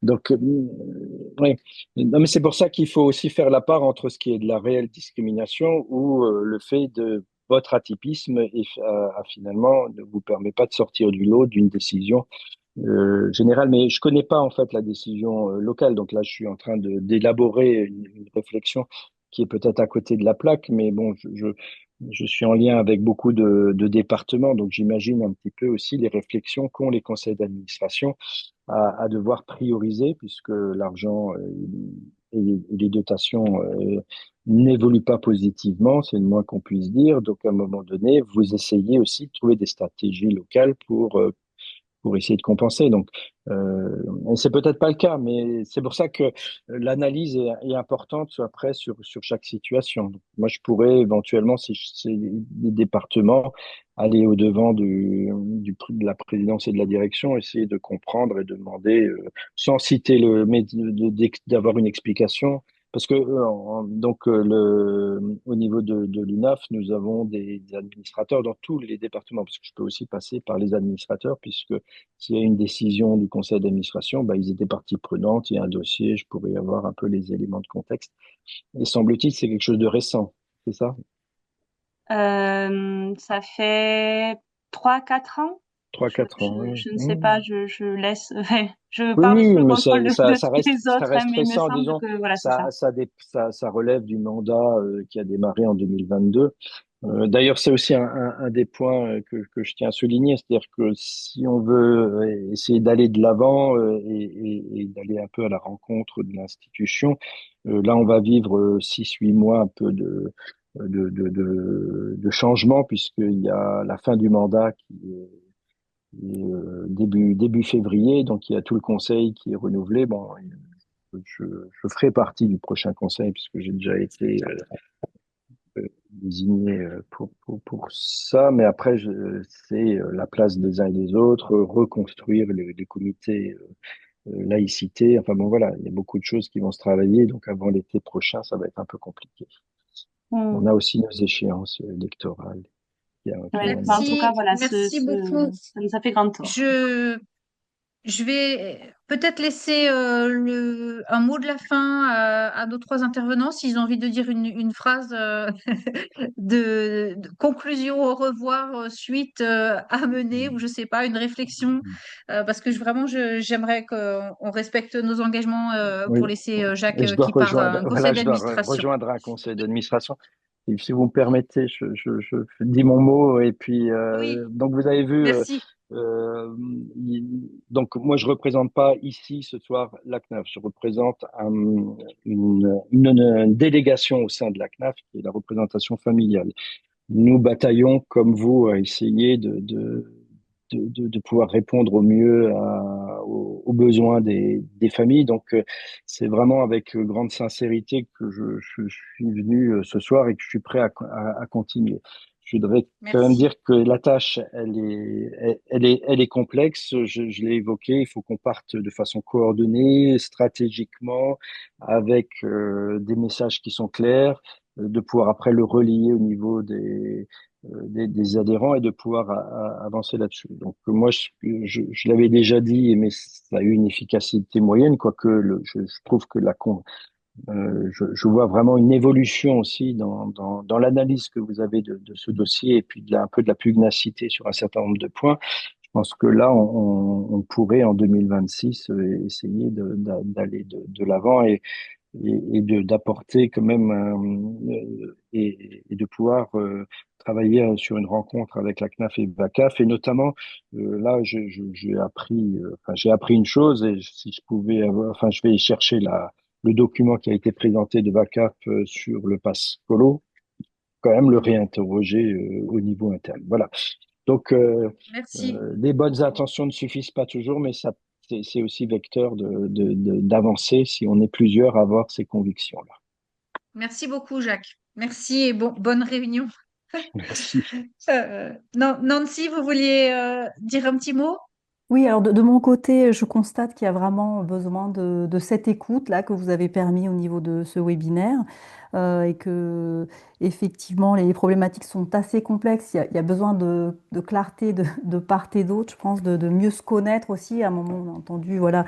Donc, ouais. Non, mais c'est pour ça qu'il faut aussi faire la part entre ce qui est de la réelle discrimination ou le fait de votre atypisme finalement ne vous permet pas de sortir du lot d'une décision générale. Mais je connais pas en fait la décision locale, donc là je suis en train d'élaborer une réflexion qui est peut-être à côté de la plaque, mais bon, je suis en lien avec beaucoup de départements, donc j'imagine un petit peu aussi les réflexions qu'ont les conseils d'administration à devoir prioriser, puisque l'argent et les dotations n'évoluent pas positivement, c'est le moins qu'on puisse dire. Donc, à un moment donné, vous essayez aussi de trouver des stratégies locales pour essayer de compenser. Donc, c'est peut-être pas le cas, mais c'est pour ça que l'analyse est importante après sur chaque situation. Donc, moi, je pourrais éventuellement, si c'est des départements, aller au-devant de la présidence et de la direction, essayer de comprendre et demander, sans citer mais d'avoir une explication. Parce que au niveau de l'UNAF, nous avons des administrateurs dans tous les départements, parce que je peux aussi passer par les administrateurs, puisque s'il y a une décision du conseil d'administration, bah, ils étaient partie prenante, il y a un dossier, je pourrais avoir un peu les éléments de contexte. Et semble-t-il, c'est quelque chose de récent, c'est ça? Ça fait 3, 4 ans. Trois, quatre ans, oui. Je ne sais pas, je laisse, je Oui, parle oui, sous le mais contrôle de les ça autres, hein, reste mais il me récent, semble disons. que voilà, c'est ça. Ça relève du mandat qui a démarré en 2022. D'ailleurs, c'est aussi un des points que je tiens à souligner, c'est-à-dire que si on veut essayer d'aller de l'avant et d'aller un peu à la rencontre de l'institution, là, on va vivre 6, 8 mois un peu de changement, puisqu'il y a la fin du mandat début février, donc il y a tout le conseil qui est renouvelé. Bon, je ferai partie du prochain conseil puisque j'ai déjà été désigné pour ça, mais après, c'est la place des uns et des autres, reconstruire les comités laïcité. Enfin bon, voilà, il y a beaucoup de choses qui vont se travailler, donc avant l'été prochain, ça va être un peu compliqué. On Hmm. a aussi nos échéances électorales qui Ouais. vont En tout bientôt. cas, Merci, voilà, merci beaucoup. ça nous a fait grand tort. Je, je vais peut-être laisser un mot de la fin à nos trois intervenants s'ils ont envie de dire une phrase de conclusion, au revoir, suite à mener ou je sais pas, une réflexion parce que j'aimerais qu'on respecte nos engagements Oui, pour laisser Jacques et je dois qui part à rejoindre, un voilà, conseil je dois d'administration. rejoindre un conseil d'administration. Et si vous me permettez, je dis mon mot. Et puis, Oui, donc vous avez vu, merci. donc moi je représente pas ici ce soir la CNAF, je représente une délégation au sein de la CNAF qui est la représentation familiale. Nous bataillons comme vous à essayer de pouvoir répondre au mieux aux besoins des familles. Donc, c'est vraiment avec grande sincérité que je suis venu ce soir et que je suis prêt à continuer. Je voudrais quand même Merci. dire que la tâche, elle est complexe. Je l'ai évoqué. Il faut qu'on parte de façon coordonnée, stratégiquement, avec des messages qui sont clairs, de pouvoir après le relier au niveau des adhérents et de pouvoir avancer là-dessus. Donc moi, je l'avais déjà dit, mais ça a eu une efficacité moyenne, quoique je trouve que je vois vraiment une évolution aussi dans l'analyse que vous avez de ce dossier et puis un peu de la pugnacité sur un certain nombre de points. Je pense que là, on pourrait en 2026 essayer d'aller de l'avant et d'apporter quand même et de pouvoir travailler sur une rencontre avec la CNAF et VACAF et notamment là j'ai appris une chose et si je pouvais avoir enfin je vais chercher le document qui a été présenté de VACAF sur le pass Colo quand même le Mhm. réinterroger au niveau interne, voilà. Donc, Merci. les bonnes intentions ne suffisent pas toujours, mais c'est aussi vecteur d'avancer si on est plusieurs à avoir ces convictions-là. Merci beaucoup, Jacques. Merci et bonne réunion. Merci. Nancy, vous vouliez dire un petit mot? Oui, alors de mon côté, je constate qu'il y a vraiment besoin de cette écoute-là que vous avez permis au niveau de ce webinaire et que effectivement les problématiques sont assez complexes. Il y a besoin de clarté de part et d'autre, je pense, de mieux se connaître aussi. À un moment, on a entendu, voilà,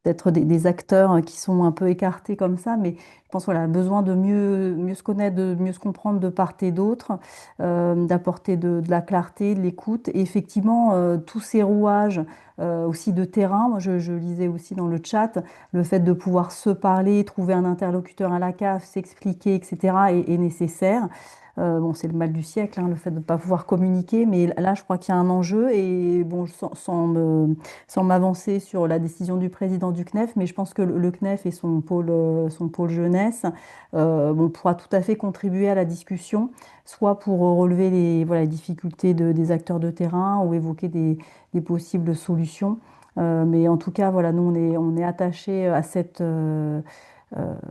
d'être des acteurs qui sont un peu écartés comme ça, mais je pense voilà, besoin de mieux se connaître, de mieux se comprendre de part et d'autre, d'apporter de la clarté, de l'écoute. Et effectivement, tous ces rouages aussi de terrain, moi je lisais aussi dans le chat, le fait de pouvoir se parler, trouver un interlocuteur à la CAF, s'expliquer, etc. est nécessaire. Bon, c'est le mal du siècle, hein, le fait de ne pas pouvoir communiquer, mais là, je crois qu'il y a un enjeu et bon, sans m'avancer sur la décision du président du CNEF, mais je pense que le CNEF et son pôle jeunesse bon, pourra tout à fait contribuer à la discussion, soit pour relever voilà, les difficultés des acteurs de terrain ou évoquer des possibles solutions. Mais en tout cas, voilà, nous, on est attachés à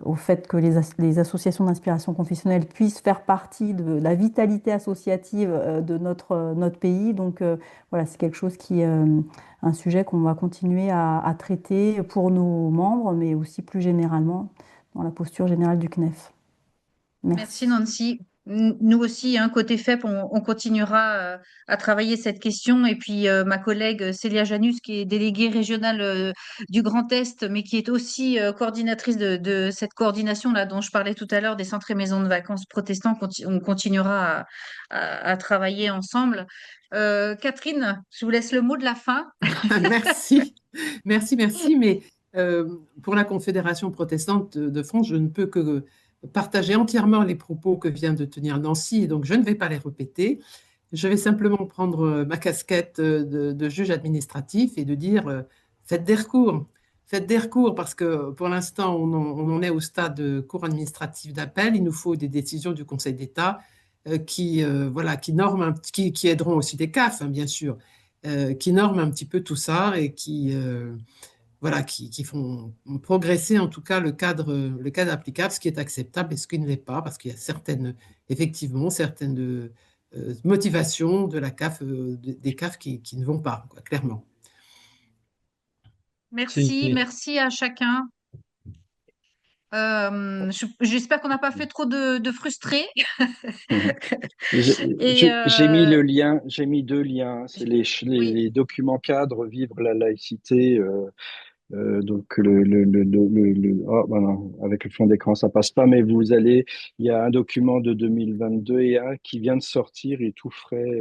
au fait que les associations d'inspiration confessionnelle puissent faire partie de la vitalité associative de notre pays. Donc voilà, c'est quelque chose un sujet qu'on va continuer à traiter pour nos membres, mais aussi plus généralement dans la posture générale du CNEF. Merci Merci. Nancy. Nous aussi, hein, côté FEP, on continuera à travailler cette question. Et puis ma collègue Célia Janus, qui est déléguée régionale du Grand Est, mais qui est aussi coordinatrice de cette coordination-là dont je parlais tout à l'heure des centres et maisons de vacances protestants, on continuera à travailler ensemble. Catherine, je vous laisse le mot de la fin. Merci, merci. Mais pour la Confédération protestante de France, je ne peux que partager entièrement les propos que vient de tenir Nancy, et donc je ne vais pas les répéter. Je vais simplement prendre ma casquette de juge administratif et de dire faites des recours. Faites des recours parce que pour l'instant, on en est au stade de cour administratif d'appel. Il nous faut des décisions du Conseil d'État voilà, qui aideront aussi des CAF, hein, bien sûr, qui norment un petit peu tout ça et voilà, qui font progresser en tout cas le cadre applicable, ce qui est acceptable et ce qui ne l'est pas, parce qu'il y a effectivement, certaines motivations de la CAF, des CAF qui ne vont pas, quoi, clairement. Merci, merci à chacun. J'espère qu'on n'a pas fait trop de frustrés. Et J'ai mis le lien, j'ai mis deux liens. C'est oui, les documents cadres Vivre la laïcité. Donc oh, ben non, avec le fond d'écran ça passe pas, mais il y a un document de 2022 et un qui vient de sortir et tout frais.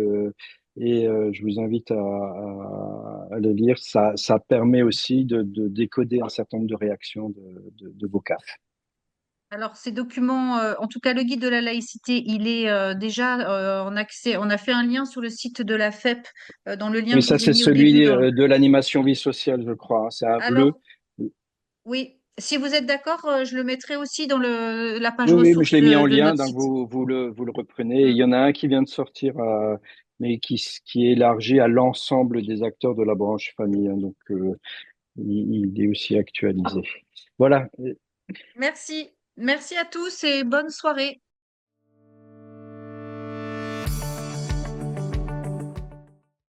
Je vous invite à le lire. Ça permet aussi de décoder un certain nombre de réactions de vos CAF. alors ces documents, en tout cas le guide de la laïcité, il est déjà en accès. On a fait un lien sur le site de la FEP, dans le lien Mais que je ça, vous ai c'est mis au début. celui de l'animation vie sociale, je crois, hein. C'est un bleu. Alors, oui, si vous êtes d'accord, je le mettrai aussi dans la page Oui, oui, mais je ressources l'ai mis en de lien, notre donc site. vous le reprenez. Et il Mm. y en a un qui vient de sortir, mais qui est élargi à l'ensemble des acteurs de la branche famille, hein. Donc, il est aussi actualisé. Voilà. Merci, merci à tous et bonne soirée.